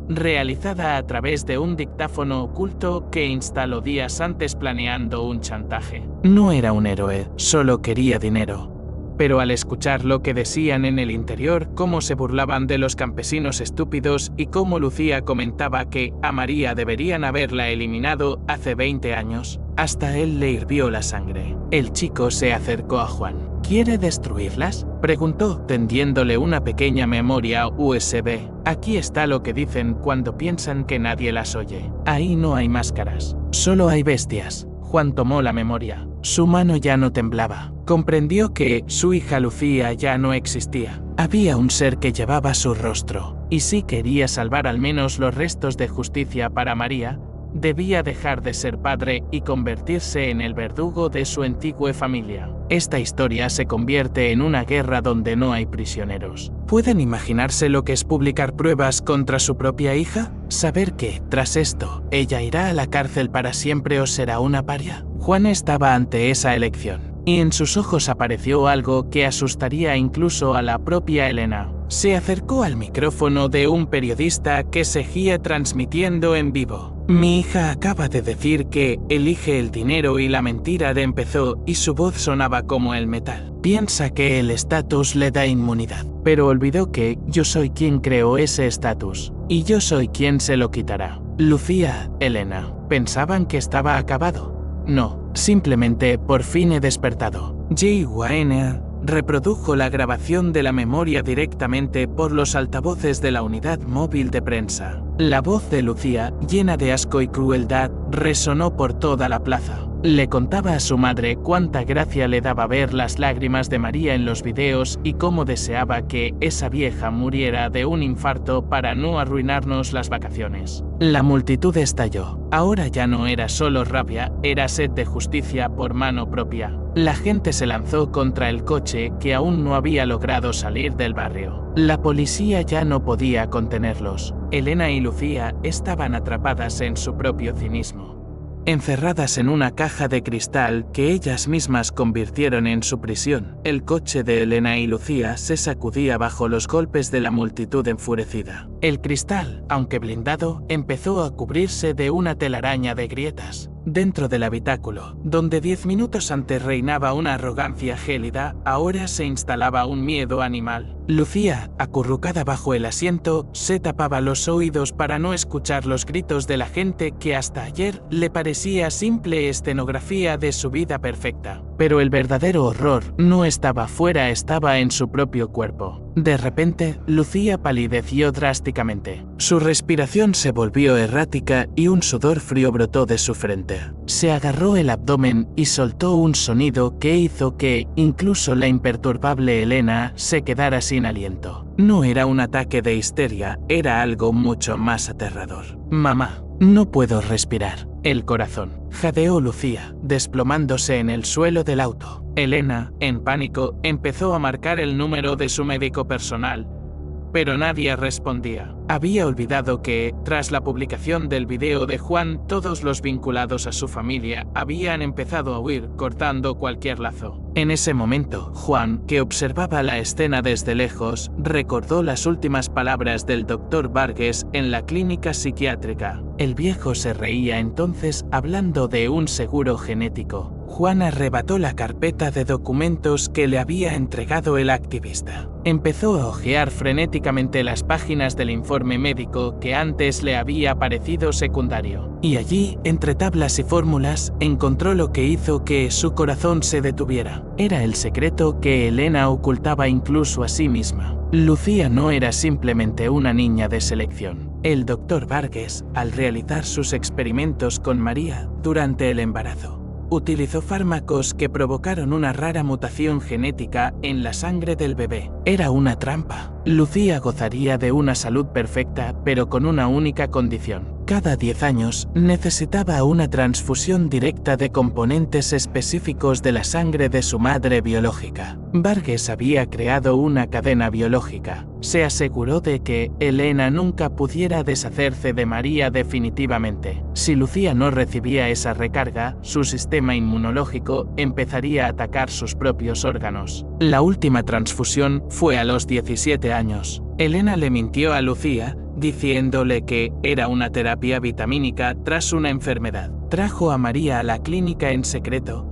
realizada a través de un dictáfono oculto que instaló días antes planeando un chantaje. No era un héroe, solo quería dinero. Pero al escuchar lo que decían en el interior, cómo se burlaban de los campesinos estúpidos y cómo Lucía comentaba que a María deberían haberla eliminado hace 20 años, hasta él le hirvió la sangre. El chico se acercó a Juan. ¿Quiere destruirlas?, preguntó, tendiéndole una pequeña memoria USB. Aquí está lo que dicen cuando piensan que nadie las oye. Ahí no hay máscaras, solo hay bestias. Juan tomó la memoria. Su mano ya no temblaba. Comprendió que su hija Lucía ya no existía. Había un ser que llevaba su rostro. Y si quería salvar al menos los restos de justicia para María, debía dejar de ser padre y convertirse en el verdugo de su antigua familia. Esta historia se convierte en una guerra donde no hay prisioneros. ¿Pueden imaginarse lo que es publicar pruebas contra su propia hija? Saber que, tras esto, ella irá a la cárcel para siempre o será una paria. Juan estaba ante esa elección, y en sus ojos apareció algo que asustaría incluso a la propia Elena. Se acercó al micrófono de un periodista que seguía transmitiendo en vivo. Mi hija acaba de decir que elige el dinero y la mentira de empezó y su voz sonaba como el metal. Piensa que el estatus le da inmunidad, pero olvidó que yo soy quien creó ese estatus y yo soy quien se lo quitará. Lucía, Elena, ¿pensaban que estaba acabado? No, simplemente por fin he despertado. Jay Waena reprodujo la grabación de la memoria directamente por los altavoces de la unidad móvil de prensa. La voz de Lucía, llena de asco y crueldad, resonó por toda la plaza. Le contaba a su madre cuánta gracia le daba ver las lágrimas de María en los videos y cómo deseaba que esa vieja muriera de un infarto para no arruinarnos las vacaciones. La multitud estalló. Ahora ya no era solo rabia, era sed de justicia por mano propia. La gente se lanzó contra el coche que aún no había logrado salir del barrio. La policía ya no podía contenerlos. Elena y Lucía estaban atrapadas en su propio cinismo, encerradas en una caja de cristal que ellas mismas convirtieron en su prisión. El coche de Elena y Lucía se sacudía bajo los golpes de la multitud enfurecida. El cristal, aunque blindado, empezó a cubrirse de una telaraña de grietas. Dentro del habitáculo, donde 10 minutos antes reinaba una arrogancia gélida, ahora se instalaba un miedo animal. Lucía, acurrucada bajo el asiento, se tapaba los oídos para no escuchar los gritos de la gente que hasta ayer le parecía simple escenografía de su vida perfecta. Pero el verdadero horror no estaba fuera, estaba en su propio cuerpo. De repente, Lucía palideció drásticamente. Su respiración se volvió errática y un sudor frío brotó de su frente. Se agarró el abdomen y soltó un sonido que hizo que, incluso la imperturbable Elena, se quedara sin aliento. No era un ataque de histeria, era algo mucho más aterrador. «Mamá, no puedo respirar. El corazón», jadeó Lucía, desplomándose en el suelo del auto. Elena, en pánico, empezó a marcar el número de su médico personal, pero nadie respondía. Había olvidado que, tras la publicación del video de Juan, todos los vinculados a su familia habían empezado a huir, cortando cualquier lazo. En ese momento, Juan, que observaba la escena desde lejos, recordó las últimas palabras del Dr. Vargas en la clínica psiquiátrica. El viejo se reía entonces hablando de un seguro genético. Juan arrebató la carpeta de documentos que le había entregado el activista. Empezó a hojear frenéticamente las páginas del informe médico que antes le había parecido secundario. Y allí, entre tablas y fórmulas, encontró lo que hizo que su corazón se detuviera. Era el secreto que Elena ocultaba incluso a sí misma. Lucía no era simplemente una niña de selección. El Dr. Vargas, al realizar sus experimentos con María durante el embarazo, utilizó fármacos que provocaron una rara mutación genética en la sangre del bebé. Era una trampa. Lucía gozaría de una salud perfecta, pero con una única condición. Cada 10 años necesitaba una transfusión directa de componentes específicos de la sangre de su madre biológica. Vargas había creado una cadena biológica. Se aseguró de que Elena nunca pudiera deshacerse de María definitivamente. Si Lucía no recibía esa recarga, su sistema inmunológico empezaría a atacar sus propios órganos. La última transfusión fue a los 17 años. Elena le mintió a Lucía, diciéndole que era una terapia vitamínica tras una enfermedad. Trajo a María a la clínica en secreto.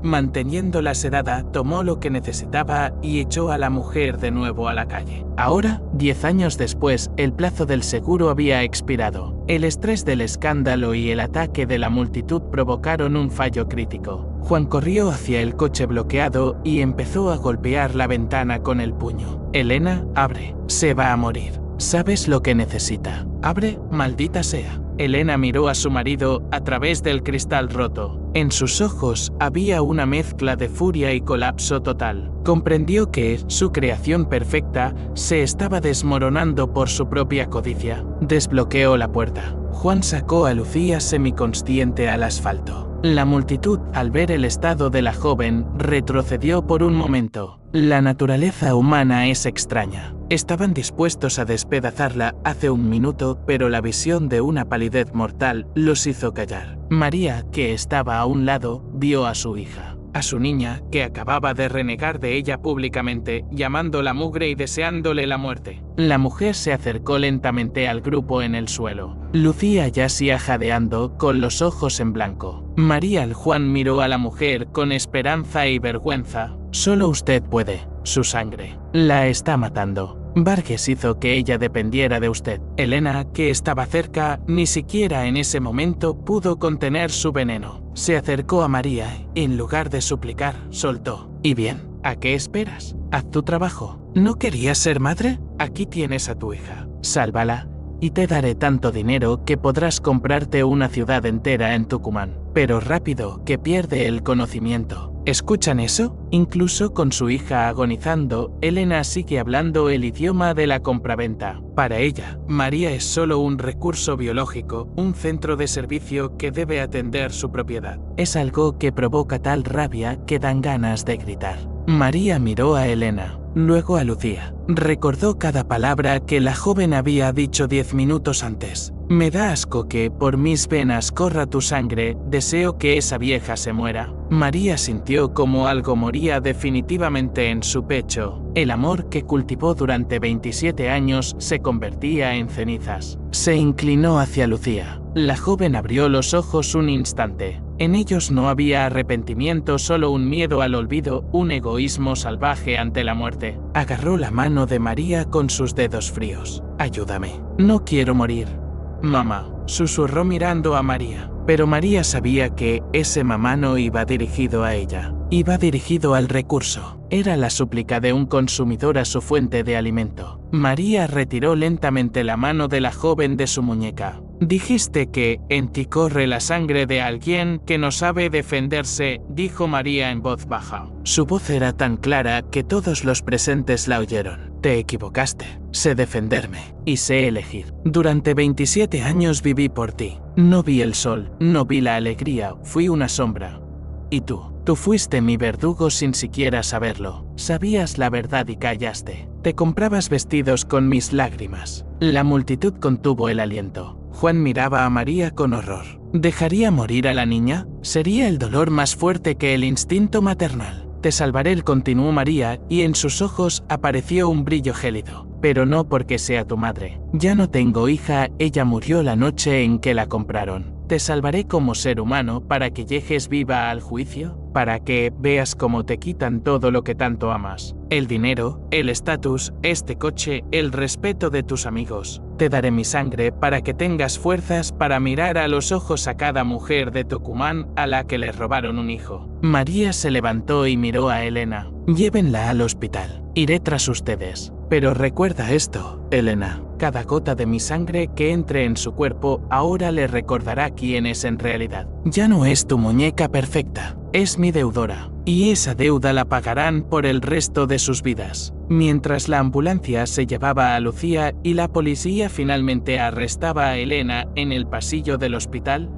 Manteniéndola sedada, tomó lo que necesitaba y echó a la mujer de nuevo a la calle. Ahora, 10 años después, el plazo del seguro había expirado. El estrés del escándalo y el ataque de la multitud provocaron un fallo crítico. Juan corrió hacia el coche bloqueado y empezó a golpear la ventana con el puño. «Elena, abre. Se va a morir. ¿Sabes lo que necesita? Abre, maldita sea». Elena miró a su marido a través del cristal roto. En sus ojos había una mezcla de furia y colapso total. Comprendió que su creación perfecta se estaba desmoronando por su propia codicia. Desbloqueó la puerta. Juan sacó a Lucía semiconsciente al asfalto. La multitud, al ver el estado de la joven, retrocedió por un momento. La naturaleza humana es extraña. Estaban dispuestos a despedazarla hace un minuto, pero la visión de una palidez mortal los hizo callar. María, que estaba a un lado, vio a su hija. A su niña, que acababa de renegar de ella públicamente, llamándola mugre y deseándole la muerte. La mujer se acercó lentamente al grupo en el suelo. Lucía yacía jadeando, con los ojos en blanco. María Juan miró a la mujer con esperanza y vergüenza. «Solo usted puede. Su sangre la está matando. Vargas hizo que ella dependiera de usted». Elena, que estaba cerca, ni siquiera en ese momento pudo contener su veneno. Se acercó a María, en lugar de suplicar, soltó. «¿Y bien? ¿A qué esperas? Haz tu trabajo. ¿No querías ser madre? Aquí tienes a tu hija. Sálvala y te daré tanto dinero que podrás comprarte una ciudad entera en Tucumán, pero rápido, que pierde el conocimiento. ¿Escuchan eso? Incluso con su hija agonizando, Elena sigue hablando el idioma de la compraventa. Para ella, María es solo un recurso biológico, un centro de servicio que debe atender su propiedad. Es algo que provoca tal rabia que dan ganas de gritar. María miró a Elena, luego a Lucía. Recordó cada palabra que la joven había dicho 10 minutos antes. Me da asco que por mis venas corra tu sangre, deseo que esa vieja se muera. María sintió como algo moría definitivamente en su pecho. El amor que cultivó durante 27 años se convertía en cenizas. Se inclinó hacia Lucía. La joven abrió los ojos un instante. En ellos no había arrepentimiento, solo un miedo al olvido, un egoísmo salvaje ante la muerte. Agarró la mano de María con sus dedos fríos. Ayúdame. No quiero morir. Mamá, susurró mirando a María. Pero María sabía que ese mamá no iba dirigido a ella. Iba dirigido al recurso. Era la súplica de un consumidor a su fuente de alimento. María retiró lentamente la mano de la joven de su muñeca. Dijiste que en ti corre la sangre de alguien que no sabe defenderse, dijo María en voz baja. Su voz era tan clara que todos los presentes la oyeron. Te equivocaste. Sé defenderme y sé elegir. Durante 27 años viví por ti. No vi el sol, no vi la alegría, fui una sombra. Y tú fuiste mi verdugo sin siquiera saberlo. Sabías la verdad y callaste. Te comprabas vestidos con mis lágrimas. La multitud contuvo el aliento. Juan miraba a María con horror. ¿Dejaría morir a la niña? Sería el dolor más fuerte que el instinto maternal. Te salvaré, continuó María, y en sus ojos apareció un brillo gélido. Pero no porque sea tu madre. Ya no tengo hija, ella murió la noche en que la compraron. Te salvaré como ser humano para que llegues viva al juicio, para que veas cómo te quitan todo lo que tanto amas. El dinero, el estatus, este coche, el respeto de tus amigos. Te daré mi sangre para que tengas fuerzas para mirar a los ojos a cada mujer de Tucumán a la que le robaron un hijo. María se levantó y miró a Elena. Llévenla al hospital. Iré tras ustedes. Pero recuerda esto, Elena. Cada gota de mi sangre que entre en su cuerpo ahora le recordará quién es en realidad. Ya no es tu muñeca perfecta, es mi deudora. Y esa deuda la pagarán por el resto de sus vidas. Mientras la ambulancia se llevaba a Lucía y la policía finalmente arrestaba a Elena en el pasillo del hospital,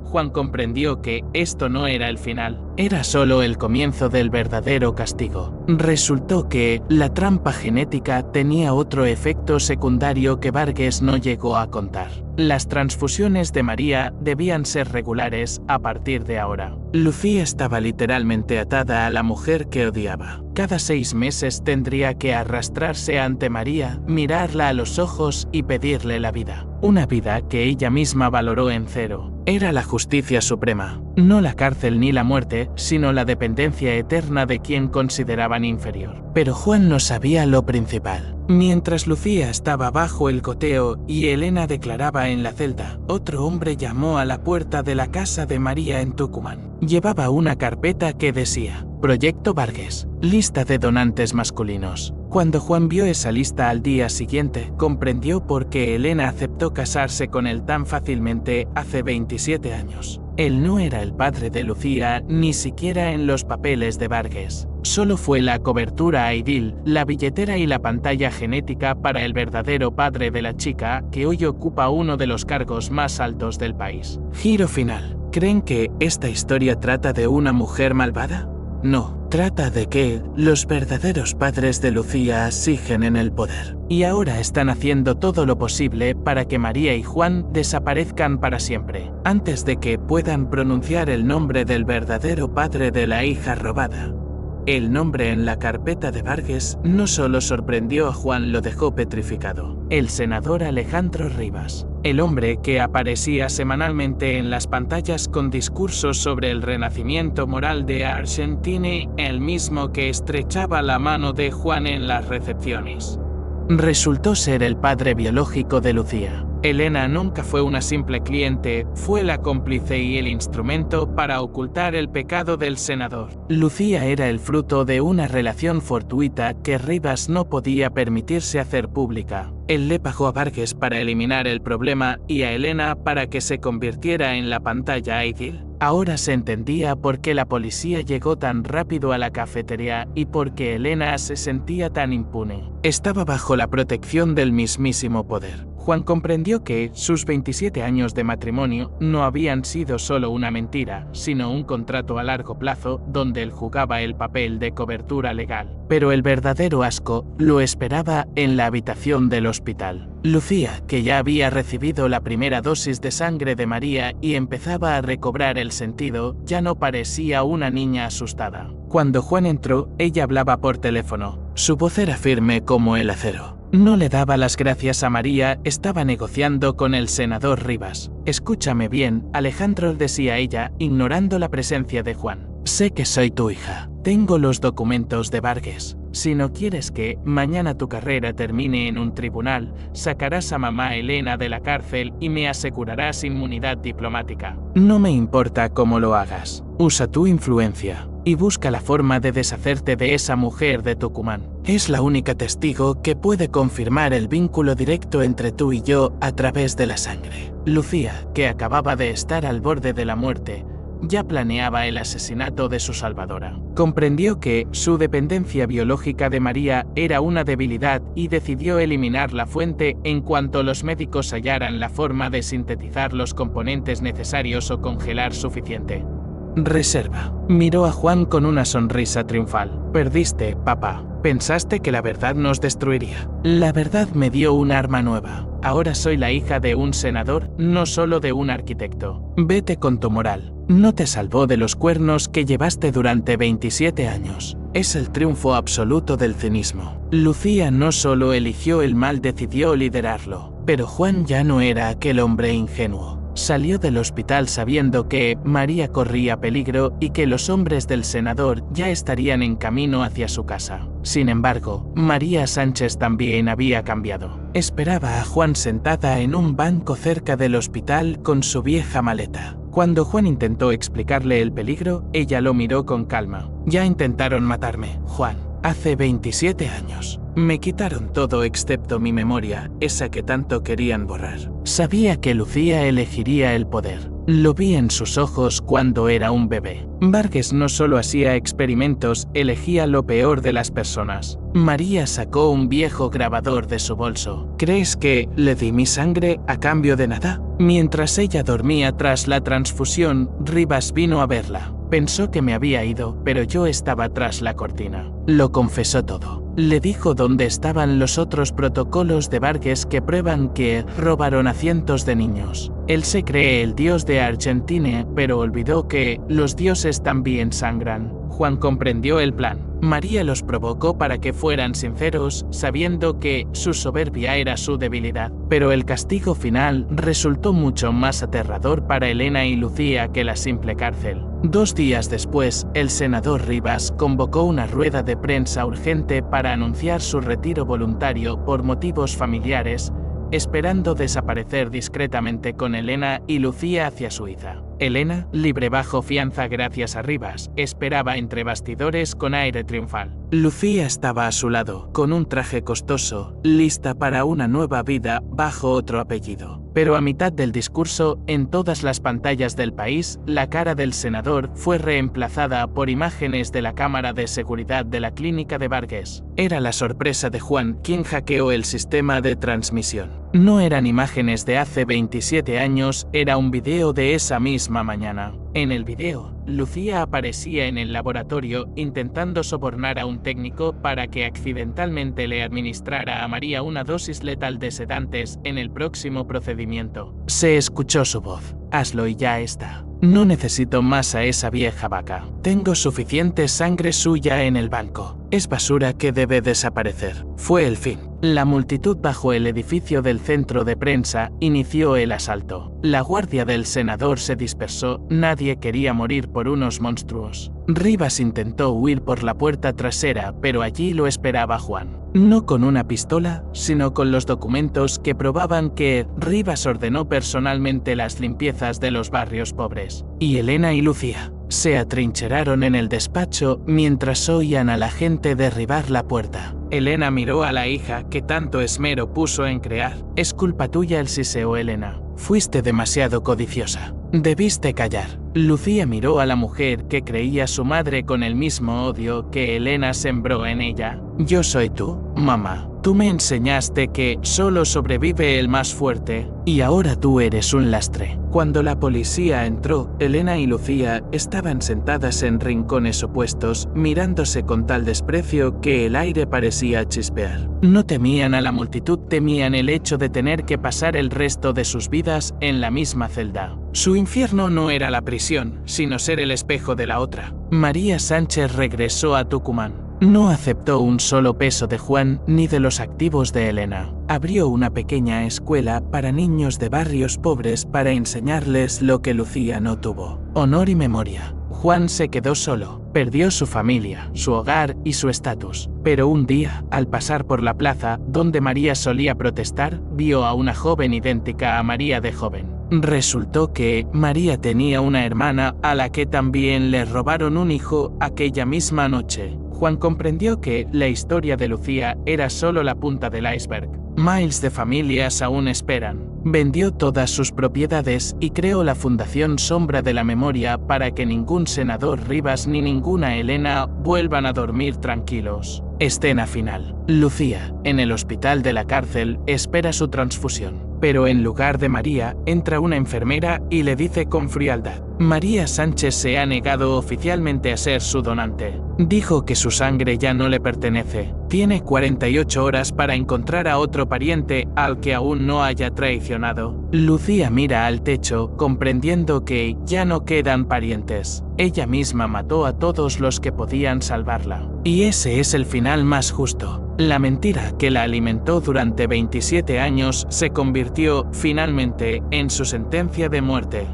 Juan comprendió que esto no era el final, era solo el comienzo del verdadero castigo. Resultó que la trampa genética tenía otro efecto secundario que Vargas no llegó a contar. Las transfusiones de María debían ser regulares a partir de ahora. Lucía estaba literalmente atada a la mujer que odiaba. Cada 6 meses tendría que arrastrarse ante María, mirarla a los ojos y pedirle la vida. Una vida que ella misma valoró en cero. Era la justicia suprema. No la cárcel ni la muerte, sino la dependencia eterna de quien consideraban inferior. Pero Juan no sabía lo principal. Mientras Lucía estaba bajo el goteo y Elena declaraba en la celda, otro hombre llamó a la puerta de la casa de María en Tucumán. Llevaba una carpeta que decía: Proyecto Vargas, lista de donantes masculinos. Cuando Juan vio esa lista al día siguiente, comprendió por qué Elena aceptó casarse con él tan fácilmente hace 27 años. Él no era el padre de Lucía, ni siquiera en los papeles de Vargas. Solo fue la cobertura a Idil, la billetera y la pantalla genética para el verdadero padre de la chica, que hoy ocupa uno de los cargos más altos del país. Giro final. ¿Creen que esta historia trata de una mujer malvada? No, trata de que los verdaderos padres de Lucía siguen en el poder. Y ahora están haciendo todo lo posible para que María y Juan desaparezcan para siempre, antes de que puedan pronunciar el nombre del verdadero padre de la hija robada. El nombre en la carpeta de Vargas no solo sorprendió a Juan, lo dejó petrificado. El senador Alejandro Rivas. El hombre que aparecía semanalmente en las pantallas con discursos sobre el renacimiento moral de Argentina, el mismo que estrechaba la mano de Juan en las recepciones. Resultó ser el padre biológico de Lucía. Elena nunca fue una simple cliente, fue la cómplice y el instrumento para ocultar el pecado del senador. Lucía era el fruto de una relación fortuita que Rivas no podía permitirse hacer pública. Él le pagó a Vargas para eliminar el problema y a Elena para que se convirtiera en la pantalla idil. Ahora se entendía por qué la policía llegó tan rápido a la cafetería y por qué Elena se sentía tan impune. Estaba bajo la protección del mismísimo poder. Juan comprendió que sus 27 años de matrimonio no habían sido solo una mentira, sino un contrato a largo plazo donde él jugaba el papel de cobertura legal. Pero el verdadero asco lo esperaba en la habitación del hospital. Lucía, que ya había recibido la primera dosis de sangre de María y empezaba a recobrar el sentido, ya no parecía una niña asustada. Cuando Juan entró, ella hablaba por teléfono. Su voz era firme como el acero. No le daba las gracias a María, estaba negociando con el senador Rivas. Escúchame bien, Alejandro, decía ella, ignorando la presencia de Juan. Sé que soy tu hija. Tengo los documentos de Vargas. Si no quieres que mañana tu carrera termine en un tribunal, sacarás a mamá Elena de la cárcel y me asegurarás inmunidad diplomática. No me importa cómo lo hagas. Usa tu influencia y busca la forma de deshacerte de esa mujer de Tucumán. Es la única testigo que puede confirmar el vínculo directo entre tú y yo a través de la sangre. Lucía, que acababa de estar al borde de la muerte, ya planeaba el asesinato de su salvadora. Comprendió que su dependencia biológica de María era una debilidad y decidió eliminar la fuente en cuanto los médicos hallaran la forma de sintetizar los componentes necesarios o congelar suficiente. Reserva. Miró a Juan con una sonrisa triunfal. Perdiste, papá. Pensaste que la verdad nos destruiría. La verdad me dio un arma nueva. Ahora soy la hija de un senador, no solo de un arquitecto. Vete con tu moral. No te salvó de los cuernos que llevaste durante 27 años. Es el triunfo absoluto del cinismo. Lucía no solo eligió el mal, decidió liderarlo. Pero Juan ya no era aquel hombre ingenuo. Salió del hospital sabiendo que María corría peligro y que los hombres del senador ya estarían en camino hacia su casa. Sin embargo, María Sánchez también había cambiado. Esperaba a Juan sentada en un banco cerca del hospital con su vieja maleta. Cuando Juan intentó explicarle el peligro, ella lo miró con calma. Ya intentaron matarme, Juan. Hace 27 años. Me quitaron todo excepto mi memoria, esa que tanto querían borrar. Sabía que Lucía elegiría el poder. Lo vi en sus ojos cuando era un bebé. Vargas no solo hacía experimentos, elegía lo peor de las personas. María sacó un viejo grabador de su bolso. ¿Crees que le di mi sangre a cambio de nada? Mientras ella dormía tras la transfusión, Rivas vino a verla. Pensó que me había ido, pero yo estaba tras la cortina. Lo confesó todo. Le dijo dónde estaban los otros protocolos de Vargas que prueban que robaron a cientos de niños. Él se cree el dios de Argentina, pero olvidó que los dioses también sangran. Juan comprendió el plan. María los provocó para que fueran sinceros, sabiendo que su soberbia era su debilidad. Pero el castigo final resultó mucho más aterrador para Elena y Lucía que la simple cárcel. 2 días después, el senador Rivas convocó una rueda de prensa urgente para anunciar su retiro voluntario por motivos familiares, esperando desaparecer discretamente con Elena y Lucía hacia Suiza. Elena, libre bajo fianza gracias a Rivas, esperaba entre bastidores con aire triunfal. Lucía estaba a su lado, con un traje costoso, lista para una nueva vida bajo otro apellido. Pero a mitad del discurso, en todas las pantallas del país, la cara del senador fue reemplazada por imágenes de la cámara de seguridad de la clínica de Vargas. Era la sorpresa de Juan quien hackeó el sistema de transmisión. No eran imágenes de hace 27 años, era un video de esa misma mañana. En el video, Lucía aparecía en el laboratorio intentando sobornar a un técnico para que accidentalmente le administrara a María una dosis letal de sedantes en el próximo procedimiento. Se escuchó su voz. Hazlo y ya está. No necesito más a esa vieja vaca. Tengo suficiente sangre suya en el banco. Es basura que debe desaparecer. Fue el fin. La multitud bajo el edificio del centro de prensa inició el asalto. La guardia del senador se dispersó, nadie quería morir por unos monstruos. Rivas intentó huir por la puerta trasera, pero allí lo esperaba Juan. no con una pistola, sino con los documentos que probaban que Rivas ordenó personalmente las limpiezas de los barrios pobres. Y Elena y Lucía se atrincheraron en el despacho mientras oían a la gente derribar la puerta. Elena miró a la hija que tanto esmero puso en crear. «Es culpa tuya», el siseó Elena. «Fuiste demasiado codiciosa. Debiste callar». Lucía miró a la mujer que creía su madre con el mismo odio que Elena sembró en ella. «Yo soy tú, mamá. Tú me enseñaste que solo sobrevive el más fuerte, y ahora tú eres un lastre». Cuando la policía entró, Elena y Lucía estaban sentadas en rincones opuestos, mirándose con tal desprecio que el aire parecía chispear. No temían a la multitud, temían el hecho de tener que pasar el resto de sus vidas en la misma celda. Su infierno no era la prisión, sino ser el espejo de la otra. María Sánchez regresó a Tucumán. No aceptó un solo peso de Juan ni de los activos de Elena. Abrió una pequeña escuela para niños de barrios pobres para enseñarles lo que Lucía no tuvo: honor y memoria. Juan se quedó solo, perdió su familia, su hogar y su estatus. Pero un día, al pasar por la plaza donde María solía protestar, vio a una joven idéntica a María de joven. Resultó que María tenía una hermana a la que también le robaron un hijo aquella misma noche. Juan comprendió que la historia de Lucía era solo la punta del iceberg. Miles de familias aún esperan. Vendió todas sus propiedades y creó la Fundación Sombra de la Memoria para que ningún senador Rivas ni ninguna Elena vuelvan a dormir tranquilos. Escena final. Lucía, en el hospital de la cárcel, espera su transfusión. Pero en lugar de María, entra una enfermera y le dice con frialdad: María Sánchez se ha negado oficialmente a ser su donante. Dijo que su sangre ya no le pertenece. Tiene 48 horas para encontrar a otro pariente al que aún no haya traicionado. Lucía mira al techo, comprendiendo que ya no quedan parientes. Ella misma mató a todos los que podían salvarla. Y ese es el final más justo. La mentira que la alimentó durante 27 años se convirtió finalmente en su sentencia de muerte.